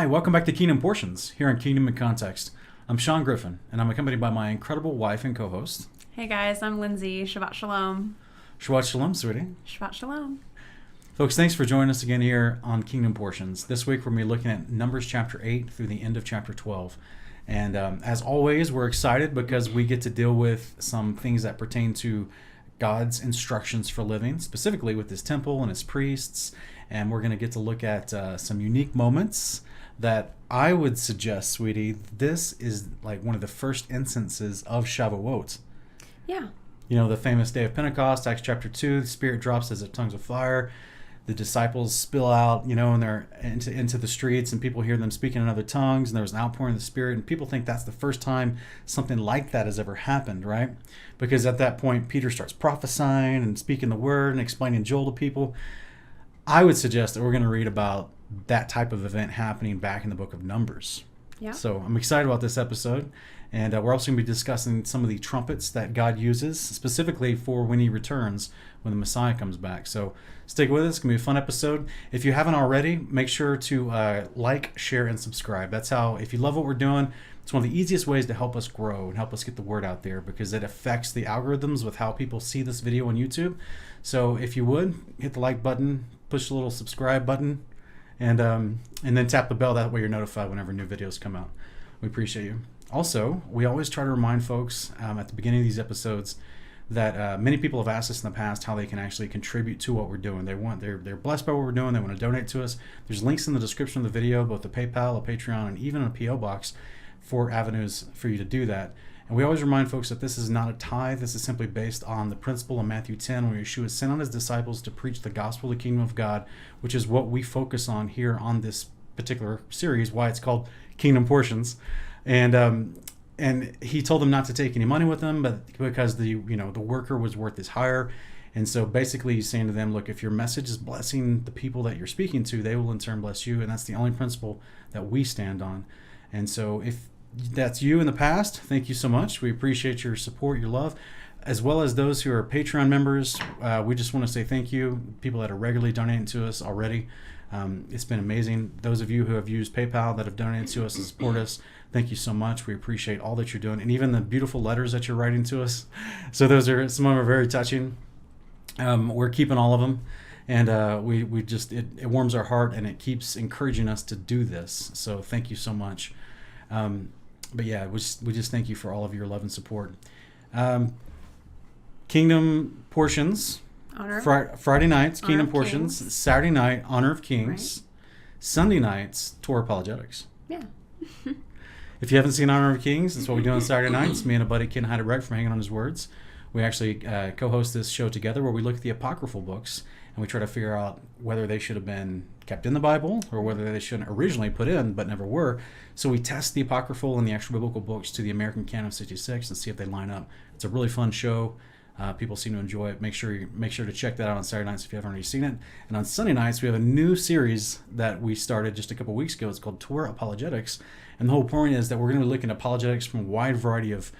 Hi, welcome back to Kingdom Portions here on Kingdom in Context. I'm Sean Griffin, and I'm accompanied by my incredible wife and co-host. Hey guys, I'm Lindsay. Shabbat Shalom. Shabbat Shalom, sweetie. Shabbat Shalom. Folks, thanks for joining us again here on Kingdom Portions. This week we're going to be looking at Numbers chapter 8 through the end of chapter 12. And as always, we're excited because we get to deal with some things that pertain to God's instructions for living, specifically with his temple and his priests. And we're going to get to look at some unique moments that I would suggest, sweetie, this is like one of the first instances of Shavuot. Yeah. You know, the famous day of Pentecost, Acts chapter 2, the Spirit drops as tongues of fire. The disciples spill out, you know, and they're into the streets, and people hear them speaking in other tongues, and there was an outpouring of the Spirit, and people think that's the first time something like that has ever happened, right? Because at that point, Peter starts prophesying and speaking the word and explaining Joel to people. I would suggest that we're going to read about that type of event happening back in the book of Numbers. Yeah. So I'm excited about this episode, and we're also going to be discussing some of the trumpets that God uses specifically for when he returns, when the Messiah comes back. So stick with us. It's going to be a fun episode. If you haven't already, make sure to like, share, and subscribe. That's how, if you love what we're doing, it's one of the easiest ways to help us grow and help us get the word out there, because it affects the algorithms with how people see this video on YouTube. So if you would, hit the like button, push the little subscribe button, and then tap the bell. That way you're notified whenever new videos come out. We appreciate you. Also, we always try to remind folks at the beginning of these episodes that many people have asked us in the past how they can actually contribute to what we're doing. They're blessed by what we're doing. They want to donate to us. There's links in the description of the video, both the PayPal, a Patreon, and even a PO box for avenues for you to do that. And we always remind folks that this is not a tithe. This is simply based on the principle of Matthew 10, where Yeshua sent on his disciples to preach the gospel of the kingdom of God, which is what we focus on here on this particular series, why it's called Kingdom Portions. And he told them not to take any money with them, but because the worker was worth his hire. And so basically he's saying to them, look, if your message is blessing the people that you're speaking to, they will in turn bless you. And that's the only principle that we stand on. And so if that's you in the past, thank you so much. We appreciate your support, your love, as well as those who are Patreon members. We just want to say thank you. People that are regularly donating to us already. It's been amazing. Those of you who have used PayPal that have donated to us and support us, thank you so much. We appreciate all that you're doing, and even the beautiful letters that you're writing to us. So some of them are very touching. We're keeping all of them, and we just it warms our heart, and it keeps encouraging us to do this. So thank you so much. But yeah, we just thank you for all of your love and support. Kingdom Portions. Friday nights, Honor Kingdom of Portions. Kings. Saturday night, Honor of Kings. Right. Sunday nights, Torah Apologetics. Yeah. If you haven't seen Honor of Kings, that's what we do on Saturday nights. Me and a buddy, Ken Heiderrecht from Hanging on His Words. We actually co-host this show together where we look at the Apocryphal books and we try to figure out whether they should have been kept in the Bible or whether they shouldn't originally put in but never were. So we test the Apocryphal and the extra biblical books to the American Canon of 66 and see if they line up. It's a really fun show. People seem to enjoy it. Make sure to check that out on Saturday nights if you haven't already seen it. And on Sunday nights, we have a new series that we started just a couple weeks ago. It's called Torah Apologetics. And the whole point is that we're going to be looking at apologetics from a wide variety of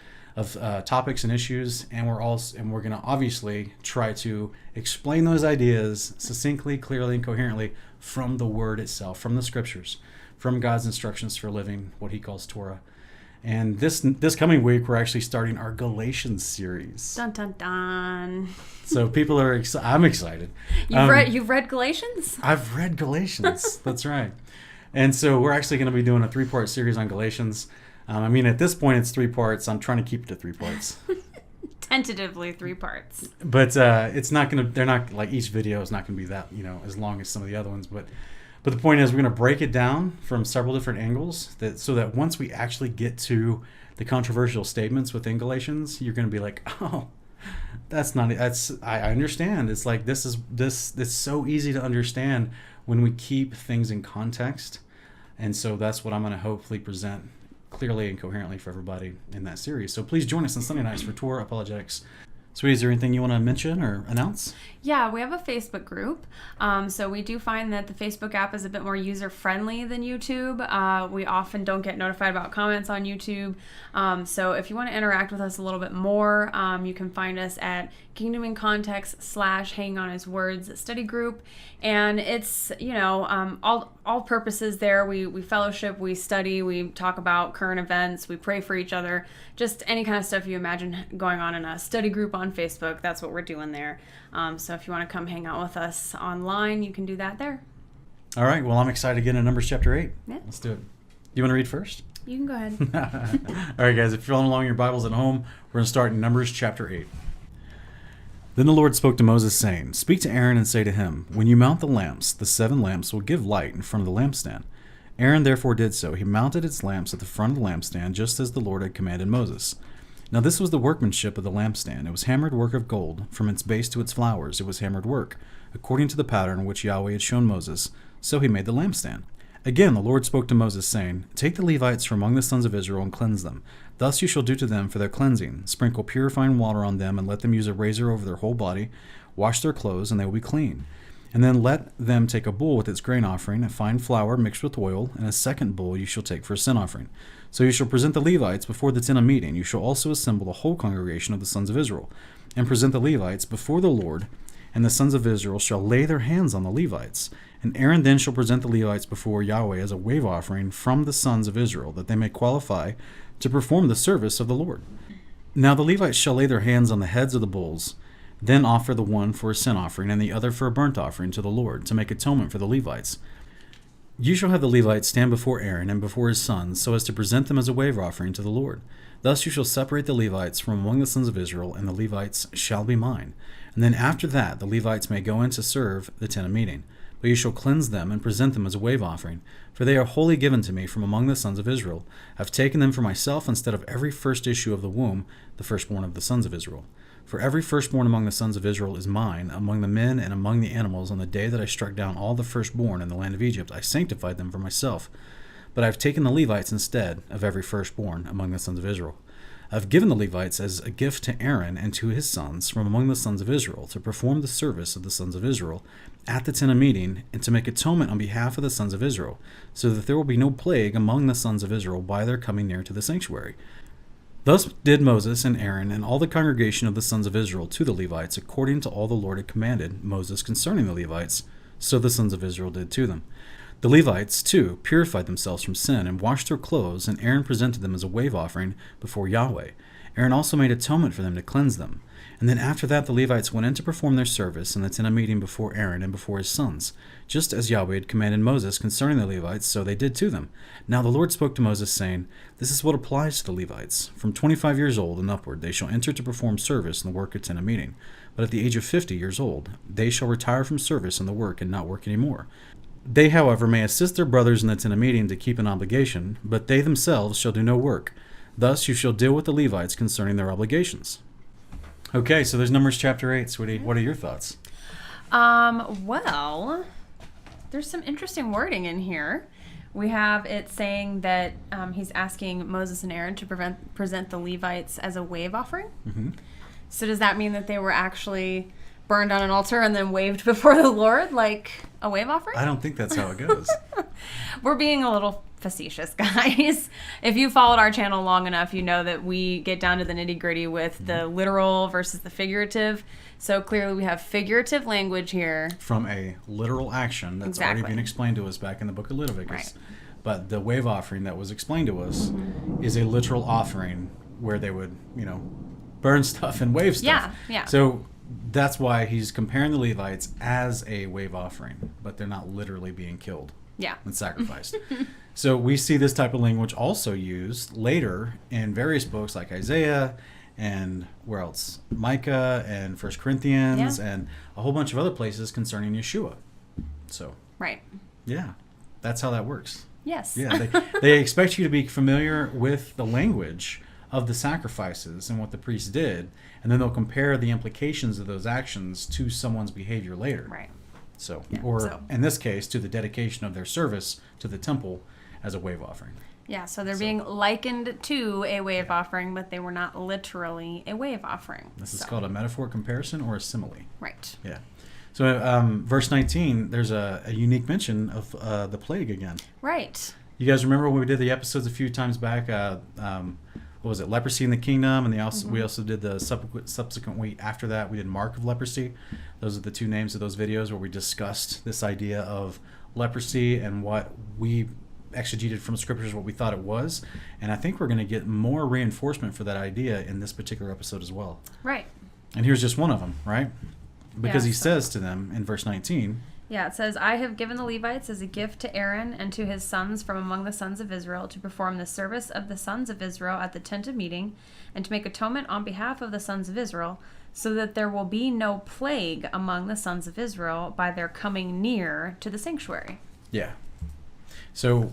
topics and issues, and we're going to obviously try to explain those ideas succinctly, clearly, and coherently from the Word itself, from the Scriptures, from God's instructions for living, what He calls Torah. And this coming week, we're actually starting our Galatians series. Dun dun dun. So people are I'm excited. You've read Galatians? I've read Galatians. That's right. And so we're actually going to be doing a 3-part series on Galatians. At this point, it's 3 parts. I'm trying to keep it to 3 parts. Tentatively 3 parts. But it's not going to. They're not like each video is not going to be that as long as some of the other ones. But the point is, we're going to break it down from several different angles, so that once we actually get to the controversial statements within Galatians, you're going to be like, oh, I understand. It's like this is so easy to understand when we keep things in context. And so that's what I'm going to hopefully present clearly and coherently for everybody in that series. So please join us on Sunday nights for Torah Apologetics. Sweetie, is there anything you want to mention or announce? Yeah, we have a Facebook group. So we do find that the Facebook app is a bit more user-friendly than YouTube. We often don't get notified about comments on YouTube. So if you want to interact with us a little bit more, you can find us at Kingdom in Context / Hanging on His Words study group. And it's, all purposes there. We fellowship, we study, we talk about current events, we pray for each other. Just any kind of stuff you imagine going on in a study group on Facebook, that's what we're doing there. So if you want to come hang out with us online, you can do that there. All right. Well, I'm excited to get into Numbers chapter 8. Yeah. Let's do it. You want to read first? You can go ahead. All right, guys. If you're following along in your Bibles at home, we're going to start in Numbers chapter 8. Then the Lord spoke to Moses, saying, Speak to Aaron and say to him, When you mount the lamps, the 7 lamps will give light in front of the lampstand. Aaron therefore did so. He mounted its lamps at the front of the lampstand, just as the Lord had commanded Moses. Now this was the workmanship of the lampstand. It was hammered work of gold. From its base to its flowers it was hammered work, according to the pattern which Yahweh had shown Moses. So he made the lampstand. Again the Lord spoke to Moses, saying, Take the Levites from among the sons of Israel and cleanse them. Thus you shall do to them for their cleansing. Sprinkle purifying water on them, and let them use a razor over their whole body. Wash their clothes, and they will be clean. And then let them take a bull with its grain offering, a fine flour mixed with oil, and a second bull you shall take for a sin offering. So you shall present the Levites before the tent of meeting. You shall also assemble the whole congregation of the sons of Israel, and present the Levites before the Lord. And the sons of Israel shall lay their hands on the Levites. And Aaron then shall present the Levites before Yahweh as a wave offering from the sons of Israel, that they may qualify to perform the service of the Lord. Now the Levites shall lay their hands on the heads of the bulls, then offer the one for a sin offering, and the other for a burnt offering to the Lord, to make atonement for the Levites. You shall have the Levites stand before Aaron and before his sons, so as to present them as a wave offering to the Lord. Thus you shall separate the Levites from among the sons of Israel, and the Levites shall be mine. And then after that the Levites may go in to serve the tent of meeting. But you shall cleanse them and present them as a wave offering, for they are wholly given to me from among the sons of Israel. I have taken them for myself instead of every first issue of the womb, the firstborn of the sons of Israel. For every firstborn among the sons of Israel is mine, among the men and among the animals. On the day that I struck down all the firstborn in the land of Egypt, I sanctified them for myself. But I have taken the Levites instead of every firstborn among the sons of Israel. I have given the Levites as a gift to Aaron and to his sons from among the sons of Israel, to perform the service of the sons of Israel at the tent of meeting, and to make atonement on behalf of the sons of Israel, so that there will be no plague among the sons of Israel by their coming near to the sanctuary. Thus did Moses and Aaron and all the congregation of the sons of Israel to the Levites, according to all the Lord had commanded Moses concerning the Levites, so the sons of Israel did to them. The Levites, too, purified themselves from sin and washed their clothes, and Aaron presented them as a wave offering before Yahweh. Aaron also made atonement for them to cleanse them. And then after that the Levites went in to perform their service in the tent of meeting before Aaron and before his sons. Just as Yahweh had commanded Moses concerning the Levites, so they did to them. Now the Lord spoke to Moses, saying, This is what applies to the Levites. From 25 years old and upward they shall enter to perform service in the work of tent of meeting. But at the age of 50 years old they shall retire from service in the work and not work any more. They, however, may assist their brothers in the tent of meeting to keep an obligation, but they themselves shall do no work. Thus you shall deal with the Levites concerning their obligations. Okay, so there's Numbers chapter 8, sweetie. What are your thoughts? Well, there's some interesting wording in here. We have it saying that he's asking Moses and Aaron to present the Levites as a wave offering. Mm-hmm. So does that mean that they were actually burned on an altar and then waved before the Lord like a wave offering? I don't think that's how it goes. We're being a little facetious, guys. If you followed our channel long enough, you know that we get down to the nitty-gritty with the literal versus the figurative. So clearly we have figurative language here. From a literal action that's already been explained to us back in the book of Leviticus. Right. But the wave offering that was explained to us is a literal offering where they would, burn stuff and wave stuff. Yeah. So that's why he's comparing the Levites as a wave offering, but they're not literally being killed. Yeah. And sacrificed. So we see this type of language also used later in various books like Isaiah and where else? Micah and 1 Corinthians and a whole bunch of other places concerning Yeshua. So, right. Yeah, that's how that works. Yes. Yeah, they expect you to be familiar with the language of the sacrifices and what the priests did, and then they'll compare the implications of those actions to someone's behavior later. Right. So, Yeah, or in this case, to the dedication of their service to the temple as a wave offering. Yeah, so they're being likened to a wave offering, but they were not literally a wave offering. This is called a metaphor comparison or a simile. Right. Yeah. So verse 19, there's a unique mention of the plague again. Right. You guys remember when we did the episodes a few times back? What was it? Leprosy in the kingdom, and we also did the subsequent week after that. We did mark of leprosy. Those are the two names of those videos where we discussed this idea of leprosy and what we exegeted from scriptures, what we thought it was. And I think we're going to get more reinforcement for that idea in this particular episode as well. Right. And here's just one of them, right? Because Yeah, he says to them in verse 19. Yeah, it says, I have given the Levites as a gift to Aaron and to his sons from among the sons of Israel to perform the service of the sons of Israel at the tent of meeting and to make atonement on behalf of the sons of Israel, so that there will be no plague among the sons of Israel by their coming near to the sanctuary. Yeah. So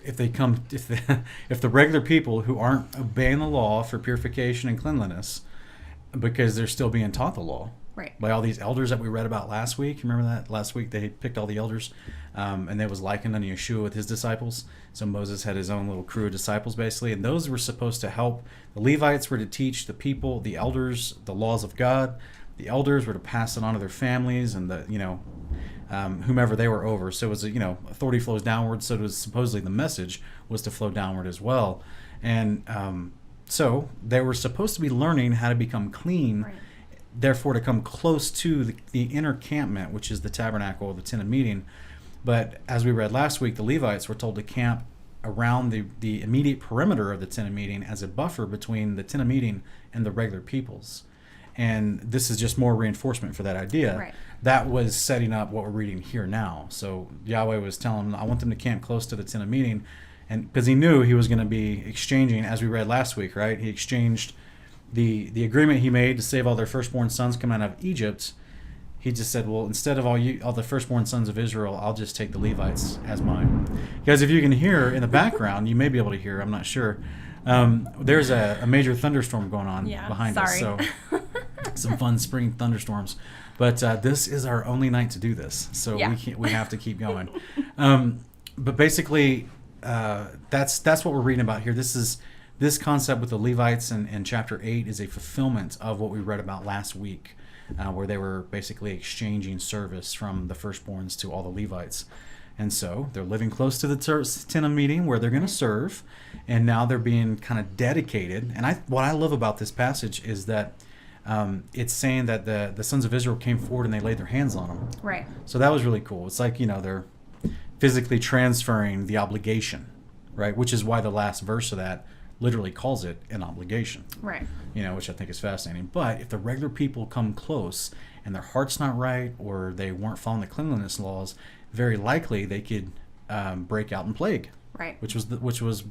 if the regular people who aren't obeying the law for purification and cleanliness, because they're still being taught the law, right, by all these elders that we read about last week. Remember that? Last week they picked all the elders, and it was likened unto Yeshua with his disciples. So Moses had his own little crew of disciples, basically, and those were supposed to help. The Levites were to teach the people, the elders, the laws of God. The elders were to pass it on to their families and whomever they were over. So it was, authority flows downward. So it was supposedly the message was to flow downward as well. And so they were supposed to be learning how to become clean, right, therefore to come close to the inner campment, which is the tabernacle or the tent of meeting. But as we read last week, the Levites were told to camp around the immediate perimeter of the tent of meeting as a buffer between the tent of meeting and the regular peoples. And this is just more reinforcement for that idea. Right. That was setting up what we're reading here now. So Yahweh was telling them, I want them to camp close to the tent of meeting, and because he knew he was going to be exchanging, as we read last week, right? He exchanged the agreement he made to save all their firstborn sons coming out of Egypt. He just said, well, instead of all the firstborn sons of Israel, I'll just take the Levites as mine. Guys, if you can hear in the background, you may be able to hear, I'm not sure. There's a major thunderstorm going on behind us. So some fun spring thunderstorms. But this is our only night to do this. So we have to keep going. But basically, that's what we're reading about here. This concept with the Levites in chapter 8 is a fulfillment of what we read about last week, where they were basically exchanging service from the firstborns to all the Levites. And so they're living close to the tent of meeting where they're going to serve, and now they're being kind of dedicated. And what I love about this passage is that it's saying that the sons of Israel came forward and they laid their hands on them. Right. So that was really cool. It's like, they're physically transferring the obligation, right? Which is why the last verse of that literally calls it an obligation. Right. Which I think is fascinating. But if the regular people come close and their heart's not right, or they weren't following the cleanliness laws, very likely they could break out in plague. Right. Which was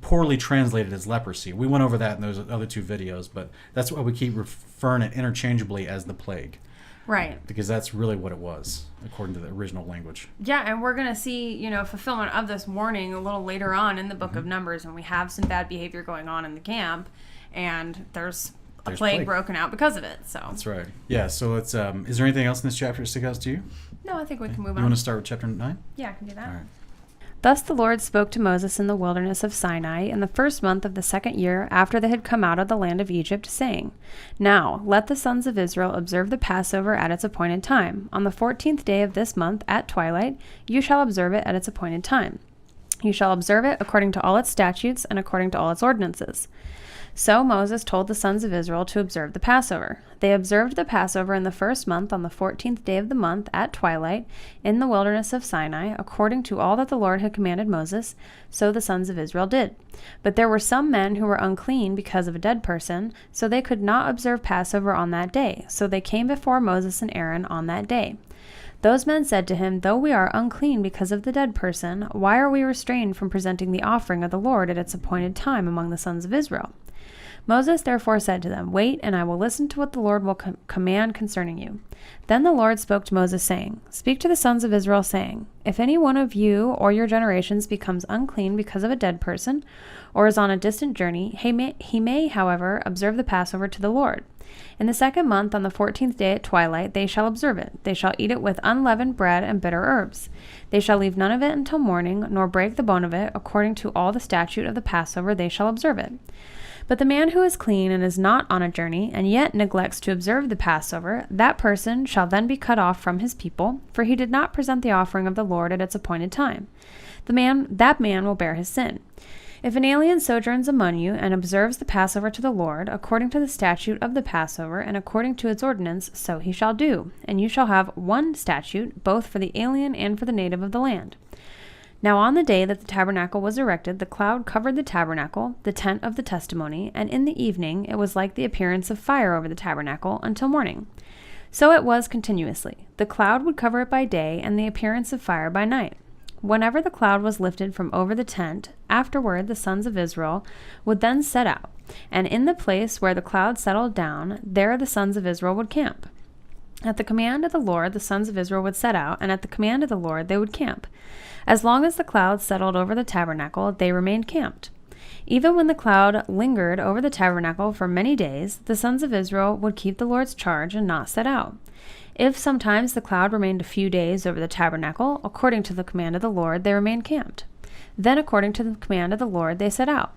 poorly translated as leprosy. We went over that in those other two videos, but that's why we keep referring it interchangeably as the plague. Right. Because that's really what it was, according to the original language. Yeah, and we're going to see, fulfillment of this warning a little later on in the book of Numbers when we have some bad behavior going on in the camp, and there's a plague broken out because of it. So that's right. Yeah, so it's is there anything else in this chapter that sticks out to you? No, I think we can move on. You want to start with chapter 9? Yeah, I can do that. All right. Thus the Lord spoke to Moses in the wilderness of Sinai in the first month of the second year after they had come out of the land of Egypt, saying, Now let the sons of Israel observe the Passover at its appointed time. On the 14th day of this month at twilight you shall observe it at its appointed time. You shall observe it according to all its statutes and according to all its ordinances. So Moses told the sons of Israel to observe the Passover. They observed the Passover in the first month on the 14th day of the month at twilight in the wilderness of Sinai, according to all that the Lord had commanded Moses, so the sons of Israel did. But there were some men who were unclean because of a dead person, so they could not observe Passover on that day. So they came before Moses and Aaron on that day. Those men said to him, Though we are unclean because of the dead person, why are we restrained from presenting the offering of the Lord at its appointed time among the sons of Israel? Moses therefore said to them, Wait, and I will listen to what the Lord will command concerning you. Then the Lord spoke to Moses, saying, Speak to the sons of Israel, saying, If any one of you or your generations becomes unclean because of a dead person, or is on a distant journey, he may, however, observe the Passover to the Lord. In the 2nd month, on the 14th day at twilight, they shall observe it. They shall eat it with unleavened bread and bitter herbs. They shall leave none of it until morning, nor break the bone of it. According to all the statute of the Passover, they shall observe it. But the man who is clean and is not on a journey, and yet neglects to observe the Passover, that person shall then be cut off from his people, for he did not present the offering of the Lord at its appointed time. That man will bear his sin. If an alien sojourns among you and observes the Passover to the Lord, according to the statute of the Passover and according to its ordinance, so he shall do. And you shall have one statute, both for the alien and for the native of the land. Now on the day that the tabernacle was erected, the cloud covered the tabernacle, the tent of the testimony, and in the evening it was like the appearance of fire over the tabernacle until morning. So it was continuously. The cloud would cover it by day, and the appearance of fire by night. Whenever the cloud was lifted from over the tent, afterward the sons of Israel would then set out, and in the place where the cloud settled down, there the sons of Israel would camp. At the command of the Lord, the sons of Israel would set out, and at the command of the Lord they would camp. As long as the cloud settled over the tabernacle, they remained camped. Even when the cloud lingered over the tabernacle for many days, the sons of Israel would keep the Lord's charge and not set out. If sometimes the cloud remained a few days over the tabernacle, according to the command of the Lord, they remained camped. Then, according to the command of the Lord, they set out.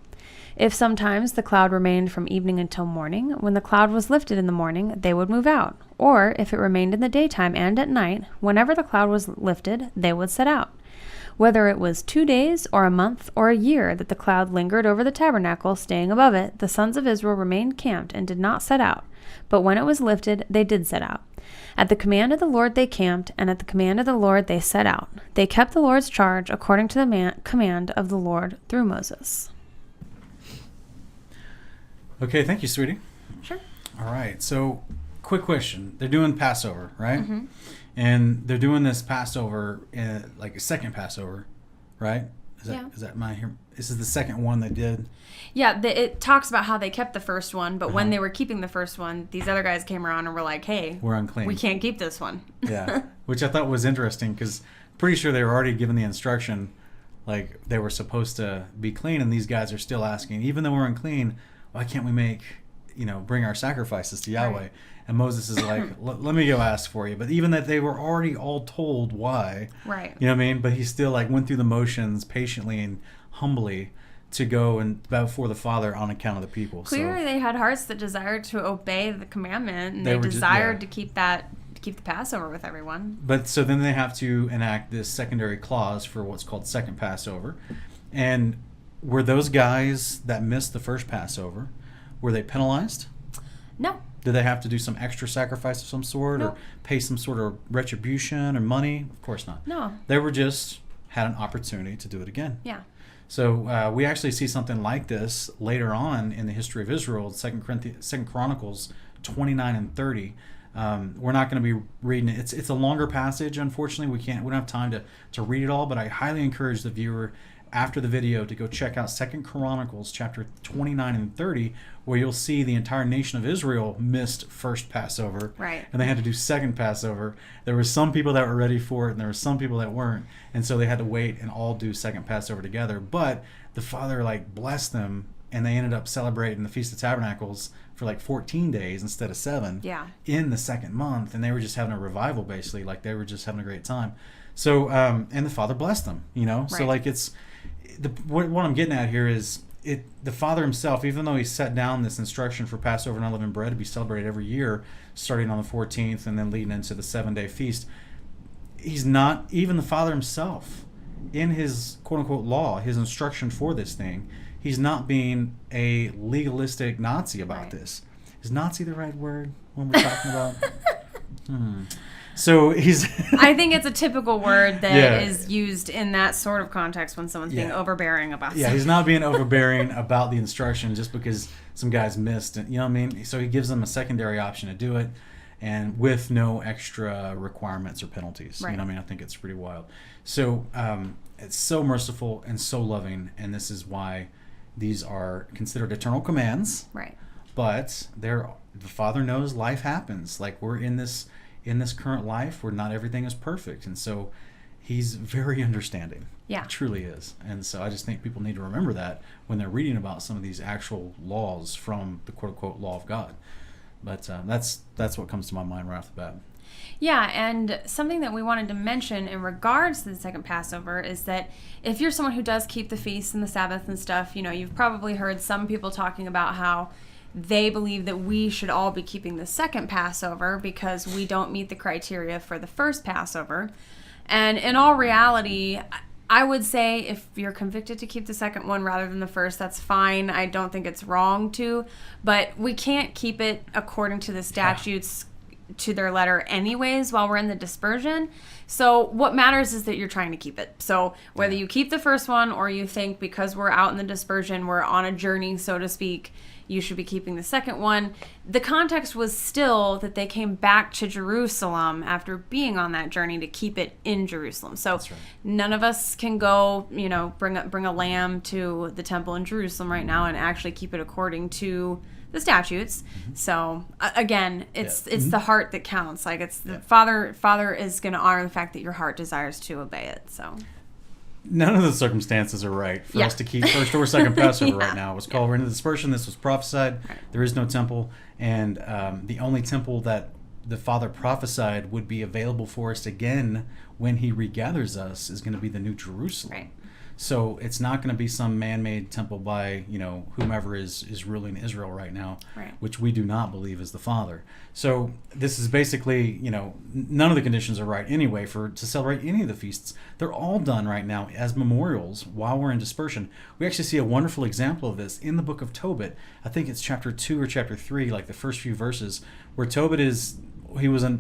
If sometimes the cloud remained from evening until morning, when the cloud was lifted in the morning, they would move out. Or, if it remained in the daytime and at night, whenever the cloud was lifted, they would set out. Whether it was 2 days, or a month, or a year that the cloud lingered over the tabernacle, staying above it, the sons of Israel remained camped and did not set out. But when it was lifted, they did set out. At the command of the Lord they camped, and at the command of the Lord they set out. They kept the Lord's charge according to the command of the Lord through Moses. Okay, thank you, sweetie. Sure. All right, so quick question. They're doing Passover, right? Mm-hmm. And they're doing this Passover, like a second Passover, right? Is that my here? This is the second one they did. Yeah, it talks about how they kept the first one, but when they were keeping the first one, these other guys came around and were like, hey, we're unclean. We can't keep this one. Yeah, which I thought was interesting because pretty sure they were already given the instruction, like they were supposed to be clean, and these guys are still asking, even though we're unclean, why can't we bring our sacrifices to Yahweh? Right. And Moses is like, let me go ask for you. But even that they were already all told why. Right. You know what I mean? But he still went through the motions patiently and humbly to go and bow before the Father on account of the people. Clearly they had hearts that desired to obey the commandment, and they desired to keep the Passover with everyone. But so then they have to enact this secondary clause for what's called second Passover. And were those guys that missed the first Passover, were they penalized? No. Did they have to do some extra sacrifice of some sort, or pay some sort of retribution or money? Of course not. No. They were just had an opportunity to do it again. Yeah. So we actually see something like this later on in the history of Israel, 2 Chronicles 29 and 30. We're not going to be reading it. It's a longer passage, unfortunately. We don't have time to read it all, but I highly encourage the viewer after the video to go check out 2 Chronicles chapter 29 and 30, where you'll see the entire nation of Israel missed first Passover. Right. And they had to do second Passover. There were some people that were ready for it, and there were some people that weren't. And so they had to wait and all do second Passover together. But the Father blessed them, and they ended up celebrating the Feast of Tabernacles for 14 days instead of 7 in the second month. And they were just having a revival, basically. They were just having a great time. So, and the Father blessed them, Right. So it's... what I'm getting at here is the Father himself, even though he set down this instruction for Passover and unleavened bread to be celebrated every year, starting on the 14th and then leading into the 7-day feast, he's not, even the Father himself, in his quote-unquote law, his instruction for this thing, he's not being a legalistic Nazi about this. Is Nazi the right word when we're talking about? So he's... I think it's a typical word that is used in that sort of context when someone's being overbearing about something. Yeah, he's not being overbearing about the instruction just because some guys missed it. You know what I mean? So he gives them a secondary option to do it, and with no extra requirements or penalties. Right. You know what I mean? I think it's pretty wild. So it's so merciful and so loving, and this is why these are considered eternal commands. Right. But the Father knows life happens. We're in this current life where not everything is perfect, and so he's very understanding. Yeah, he truly is. And so I just think people need to remember that when they're reading about some of these actual laws from the quote-unquote law of God. But that's what comes to my mind right off the bat. Yeah, and something that we wanted to mention in regards to the second Passover is that if you're someone who does keep the feasts and the Sabbath and stuff, you've probably heard some people talking about how they believe that we should all be keeping the second Passover because we don't meet the criteria for the first Passover. And in all reality, I would say if you're convicted to keep the second one rather than the first, that's fine. I don't think it's wrong to, but we can't keep it according to the statutes to their letter anyways while we're in the dispersion. So what matters is that you're trying to keep it. So whether you keep the first one or you think because we're out in the dispersion, we're on a journey, so to speak, you should be keeping the second one. The context was still that they came back to Jerusalem after being on that journey to keep it in Jerusalem. So none of us can go, bring a lamb to the temple in Jerusalem right now and actually keep it according to the statutes. So again, it's the heart that counts. Like it's the Father is going to honor the fact that your heart desires to obey it. So none of the circumstances are right for us to keep first or second Passover right now. It was called we're in the dispersion. This was prophesied. Right. There is no temple, and the only temple that the Father prophesied would be available for us again when He regathers us is going to be the New Jerusalem. Right. So it's not going to be some man-made temple by whomever is ruling Israel right now, which we do not believe is the Father. So this is basically none of the conditions are right anyway to celebrate any of the feasts. They're all done right now as memorials while we're in dispersion. We actually see a wonderful example of this in the book of Tobit. I think it's chapter 2 or chapter 3, like the first few verses, where Tobit was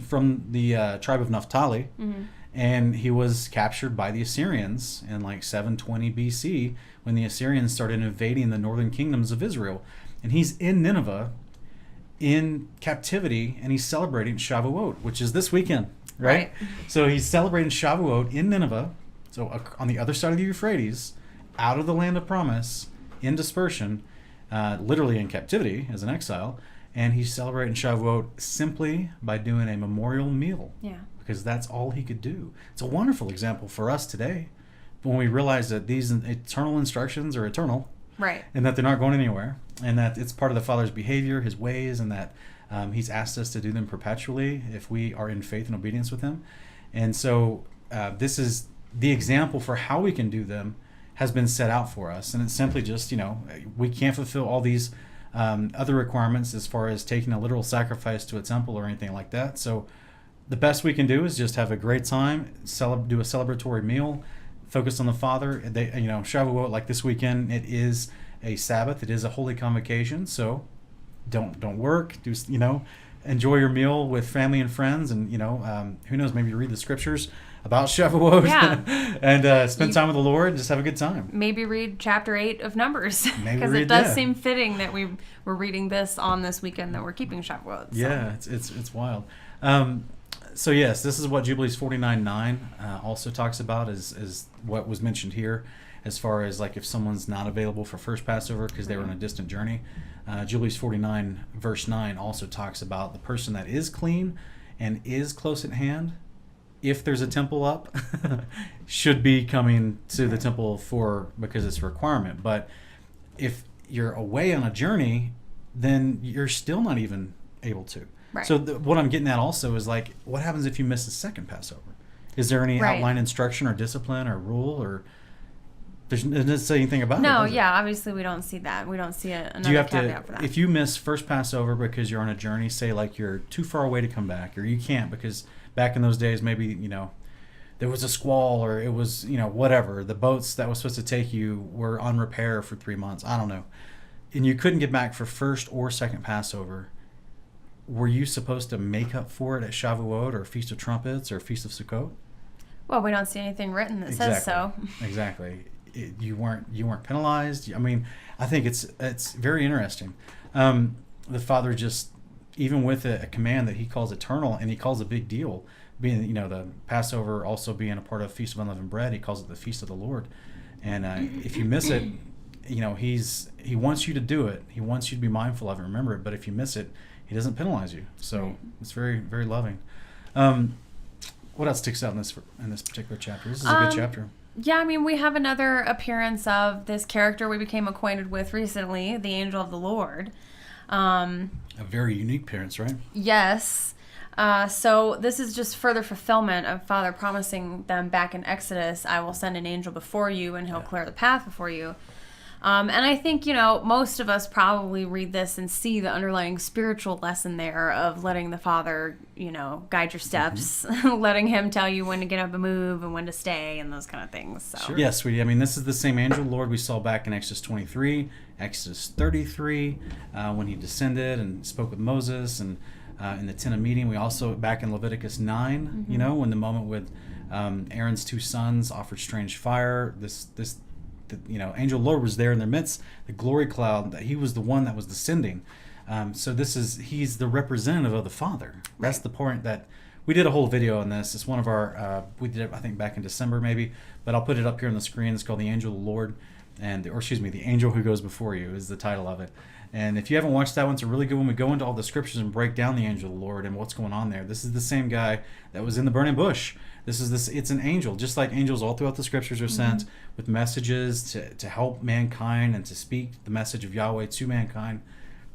from the tribe of Naphtali. Mm-hmm. And he was captured by the Assyrians in like 720 BC when the Assyrians started invading the northern kingdoms of Israel. And he's in Nineveh in captivity, and he's celebrating Shavuot, which is this weekend, right? So he's celebrating Shavuot in Nineveh, so on the other side of the Euphrates, out of the land of promise, in dispersion, literally in captivity as an exile. And he's celebrating Shavuot simply by doing a memorial meal. Yeah. Because that's all he could do. It's a wonderful example for us today when we realize that these eternal instructions are eternal. Right. And that they're not going anywhere. And that it's part of the Father's behavior, His ways, and that He's asked us to do them perpetually if we are in faith and obedience with Him. And so this is the example for how we can do them has been set out for us. And it's simply just, we can't fulfill all these other requirements as far as taking a literal sacrifice to a temple or anything like that. So the best we can do is just have a great time, do a celebratory meal, focus on the Father. Shavuot, like this weekend, it is a Sabbath. It is a holy convocation. So don't work. Enjoy your meal with family and friends, and who knows, maybe read the scriptures about Shavuot. Yeah. And spend time with the Lord and just have a good time. Maybe read chapter 8 of Numbers, because it does seem fitting that we're reading this on this weekend that we're keeping Shavuot. So. Yeah, it's wild. So yes, this is what Jubilees 49:9 also talks about, is what was mentioned here, as far as like if someone's not available for first Passover because they were on a distant journey. Jubilees 49 verse 9 also talks about the person that is clean and is close at hand, if there's a temple up, should be coming to the temple because it's a requirement. But if you're away on a journey, then you're still not even able to. Right. So what I'm getting at also is like, what happens if you miss the second Passover? Is there any outline instruction or discipline or rule, or it doesn't say anything about it? No, obviously we don't see that. We don't see another caveat for that. If you miss first Passover because you're on a journey, say like you're too far away to come back, or you can't because back in those days maybe there was a squall, or it was whatever, the boats that was supposed to take you were on repair for 3 months, I don't know, and you couldn't get back for first or second Passover. Were you supposed to make up for it at Shavuot or Feast of Trumpets or Feast of Sukkot? Well, we don't see anything written that says so. Exactly. You weren't penalized. I mean, I think it's very interesting. The Father just, even with a command that He calls eternal and He calls a big deal, being the Passover also being a part of Feast of Unleavened Bread, He calls it the Feast of the Lord. And if you miss it, He wants you to do it. He wants you to be mindful of it, remember it. But if you miss it, He doesn't penalize you. So it's very, very loving. What else sticks out in this particular chapter? This is a good chapter. Yeah, I mean, we have another appearance of this character we became acquainted with recently, the angel of the Lord. A very unique appearance, right? Yes. So this is just further fulfillment of Father promising them back in Exodus, I will send an angel before you and he'll clear the path before you. And I think, most of us probably read this and see the underlying spiritual lesson there of letting the Father, guide your steps, letting him tell you when to get up and move and when to stay and those kind of things. So. Sure. Yes, sweetie. I mean, this is the same angel Lord we saw back in Exodus 23, Exodus 33, when he descended and spoke with Moses, and in the tent of meeting. We also, back in Leviticus 9, when the moment with Aaron's two sons offered strange fire, angel Lord was there in their midst, the glory cloud, that he was the one that was descending. So he's the representative of the Father. That's the point that we did a whole video on this. It's one of our, we did it, I think, back in December maybe, but I'll put it up here on the screen. It's called The Angel of the Lord, The Angel Who Goes Before You is the title of it. And if you haven't watched that one, it's a really good one. We go into all the scriptures and break down the angel of the Lord and what's going on there. This is the same guy that was in the burning bush. It's an angel, just like angels all throughout the scriptures are sent with messages to help mankind and to speak the message of Yahweh to mankind.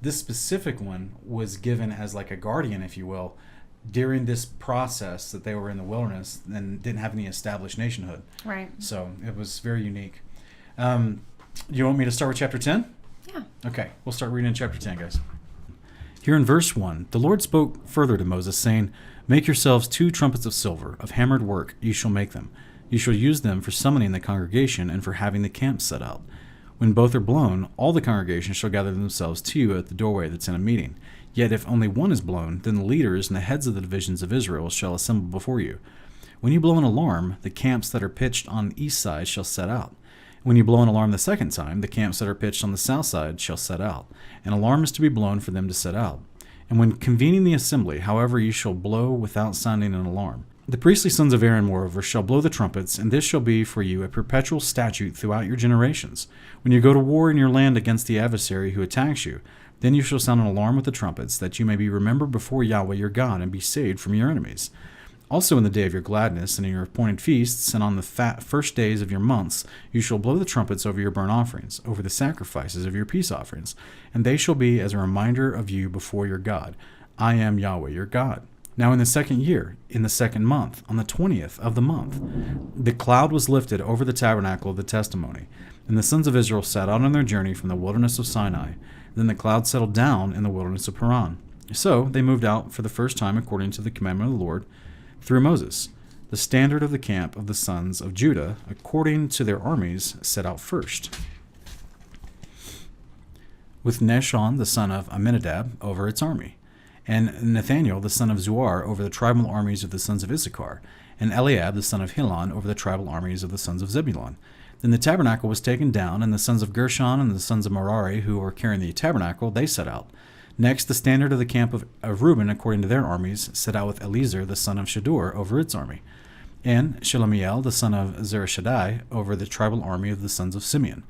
This specific one was given as like a guardian, if you will, during this process that they were in the wilderness and didn't have any established nationhood. Right. So it was very unique. You want me to start with chapter 10? Yeah. Okay, we'll start reading in chapter 10, guys. Here in verse 1, the Lord spoke further to Moses, saying, Make yourselves 2 trumpets of silver, of hammered work, you shall make them. You shall use them for summoning the congregation and for having the camp set out. When both are blown, all the congregation shall gather themselves to you at the doorway of the tent of meeting. Yet if only one is blown, then the leaders and the heads of the divisions of Israel shall assemble before you. When you blow an alarm, the camps that are pitched on the east side shall set out. When you blow an alarm the second time, the camps that are pitched on the south side shall set out. An alarm is to be blown for them to set out. And when convening the assembly, however, you shall blow without sounding an alarm. The priestly sons of Aaron, moreover, shall blow the trumpets, and this shall be for you a perpetual statute throughout your generations. When you go to war in your land against the adversary who attacks you, then you shall sound an alarm with the trumpets, that you may be remembered before Yahweh your God, and be saved from your enemies. Also in the day of your gladness, and in your appointed feasts, and on the first days of your months, you shall blow the trumpets over your burnt offerings, over the sacrifices of your peace offerings, and they shall be as a reminder of you before your God. I am Yahweh your God. Now in the second year, in the second month, on the 20th of the month, the cloud was lifted over the tabernacle of the testimony, and the sons of Israel set out on their journey from the wilderness of Sinai. Then the cloud settled down in the wilderness of Paran. So they moved out for the first time according to the commandment of the Lord, through Moses. The standard of the camp of the sons of Judah, according to their armies, set out first, with Nahshon the son of Amminadab over its army, and Nathaniel the son of Zuar over the tribal armies of the sons of Issachar, and Eliab the son of Helon over the tribal armies of the sons of Zebulun. Then the tabernacle was taken down, and the sons of Gershon and the sons of Merari, who were carrying the tabernacle, they set out. Next, the standard of the camp of Reuben, according to their armies, set out with Eliezer the son of Shadur over its army, and Shelemiel the son of Zereshaddai over the tribal army of the sons of Simeon,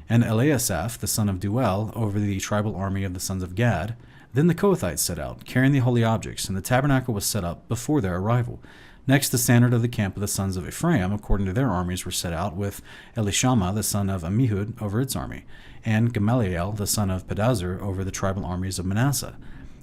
and Eliasaph the son of Duel over the tribal army of the sons of Gad. Then the Kohathites set out, carrying the holy objects, and the tabernacle was set up before their arrival. Next, the standard of the camp of the sons of Ephraim, according to their armies, were set out, with Elishama the son of Ammihud over its army, and Gamaliel the son of Pedazur over the tribal armies of Manasseh,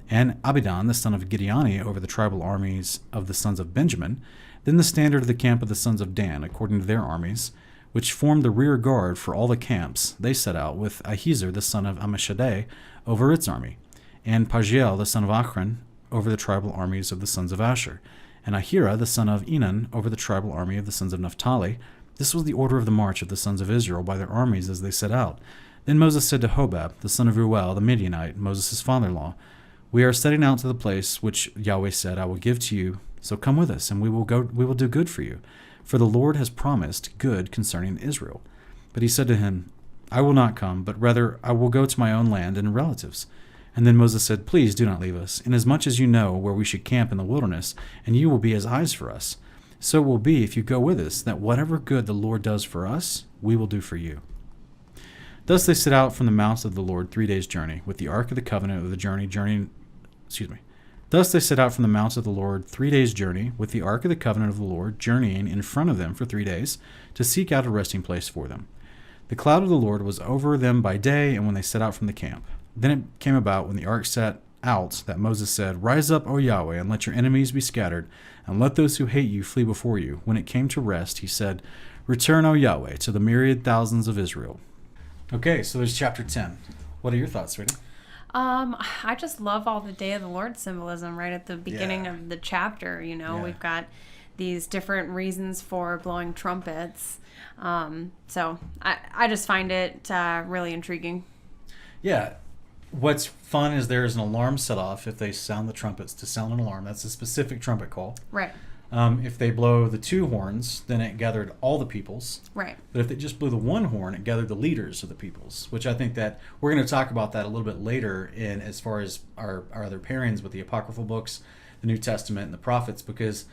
and Abidan the son of Gideoni over the tribal armies of the sons of Benjamin. Then the standard of the camp of the sons of Dan, according to their armies, which formed the rear guard for all the camps, they set out, with Ahiezer the son of Ammishaddai over its army, and Pagiel the son of Achran over the tribal armies of the sons of Asher, and Ahira the son of Enan over the tribal army of the sons of Naphtali. This was the order of the march of the sons of Israel by their armies as they set out. Then Moses said to Hobab, the son of Ruel, the Midianite, Moses' father-in-law, We are setting out to the place which Yahweh said, I will give to you. So come with us, and we will do good for you. For the Lord has promised good concerning Israel. But he said to him, I will not come, but rather I will go to my own land and relatives. And then Moses said, Please do not leave us, inasmuch as you know where we should camp in the wilderness, and you will be as eyes for us. So it will be, if you go with us, that whatever good the Lord does for us, we will do for you. Thus they set out from the mount of the Lord 3 days' journey, with the ark of the covenant of the Thus they set out from the mount of the Lord 3 days' journey, with the ark of the covenant of the Lord journeying in front of them for 3 days, to seek out a resting place for them. The cloud of the Lord was over them by day, and when they set out from the camp. Then it came about when the ark set out that Moses said, "Rise up, O Yahweh, and let your enemies be scattered, and let those who hate you flee before you." When it came to rest, he said, "Return, O Yahweh, to the myriad thousands of Israel." Okay, so there's chapter 10. What are your thoughts, sweetie? I just love all the Day of the Lord symbolism right at the beginning of the chapter. We've got these different reasons for blowing trumpets. So I just find it really intriguing. Yeah. What's fun is there's an alarm set off if they sound the trumpets to sound an alarm. That's a specific trumpet call. Right. If they blow the 2 horns, then it gathered all the peoples. Right. But if they just blew the 1 horn, it gathered the leaders of the peoples, which I think that we're going to talk about that a little bit later in as far as our other pairings with the Apocryphal books, the New Testament, and the prophets, because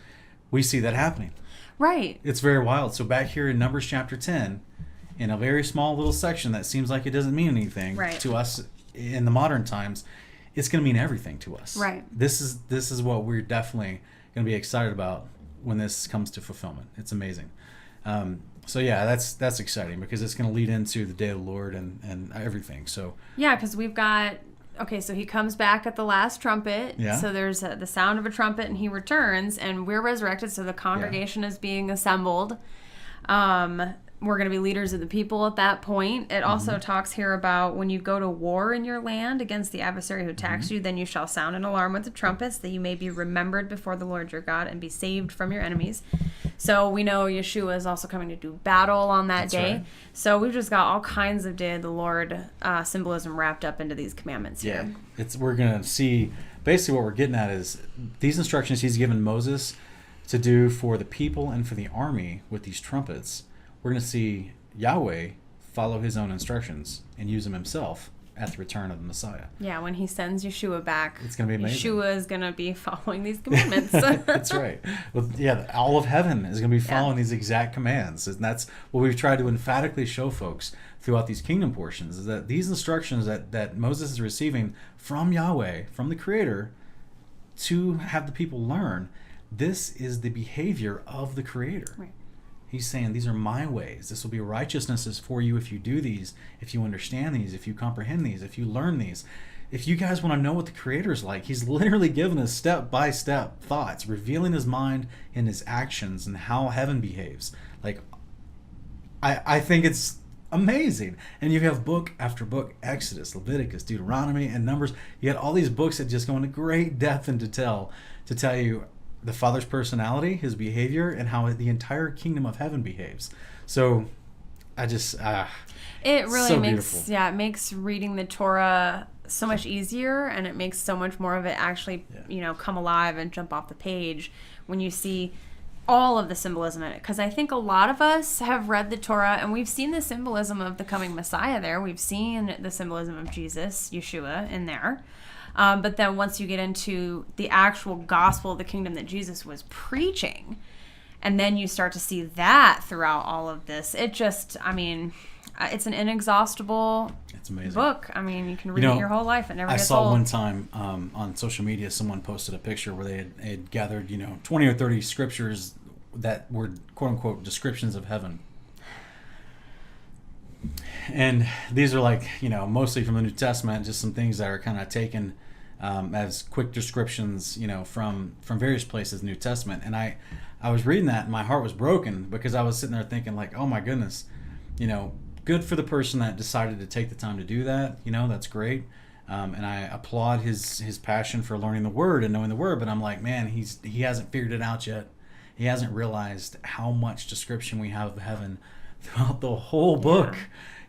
we see that happening. Right. It's very wild. So back here in Numbers chapter 10, in a very small little section that seems like it doesn't mean anything to us in the modern times, it's going to mean everything to us. Right. This is what we're definitely going to be excited about when this comes to fulfillment. It's amazing. So yeah, that's exciting because it's going to lead into the Day of the Lord and everything. So yeah, because we've got so he comes back at the last trumpet. Yeah. So there's the sound of a trumpet, and he returns, and we're resurrected. So the congregation is being assembled. We're going to be leaders of the people at that point. It also talks here about when you go to war in your land against the adversary who attacks you, then you shall sound an alarm with the trumpets, that you may be remembered before the Lord your God and be saved from your enemies. So we know Yeshua is also coming to do battle on that day. Right. So we've just got all kinds of Day of the Lord symbolism wrapped up into these commandments here. We're going to see, basically what we're getting at is these instructions he's given Moses to do for the people and for the army with these trumpets. We're going to see Yahweh follow his own instructions and use them himself at the return of the Messiah. Yeah, when he sends Yeshua back, it's going to be amazing. Yeshua is going to be following these commandments. That's right. Well, all of heaven is going to be following these exact commands. And that's what we've tried to emphatically show folks throughout these kingdom portions, is that these instructions that Moses is receiving from Yahweh, from the Creator, to have the people learn, this is the behavior of the Creator. Right. He's saying, these are my ways. This will be righteousnesses for you if you do these, if you understand these, if you comprehend these, if you learn these. If you guys want to know what the Creator's like, he's literally given us step-by-step thoughts, revealing his mind and his actions and how heaven behaves. Like, I think it's amazing. And you have book after book, Exodus, Leviticus, Deuteronomy, and Numbers. You got all these books that just go into great depth and detail to tell you the Father's personality, his behavior, and how the entire kingdom of heaven behaves. So I just it really so makes it makes reading the Torah so much easier, and it makes so much more of it actually come alive and jump off the page when you see all of the symbolism in it. Because I think a lot of us have read the Torah and we've seen the symbolism of the coming Messiah there. We've seen the symbolism of Jesus, Yeshua, in there. But then once you get into the actual gospel of the kingdom that Jesus was preaching, and then you start to see that throughout all of this, it just, it's an inexhaustible book. I mean, you can read it your whole life. It never gets old. I saw one time on social media, someone posted a picture where they had gathered, 20 or 30 scriptures that were, quote unquote, descriptions of heaven. And these are like, mostly from the New Testament, just some things that are kind of taken as quick descriptions, from various places in the New Testament. And I was reading that and my heart was broken because I was sitting there thinking like, oh my goodness, good for the person that decided to take the time to do that. That's great. And I applaud his passion for learning the Word and knowing the Word. But I'm like, man, he hasn't figured it out yet. He hasn't realized how much description we have of heaven throughout the whole book.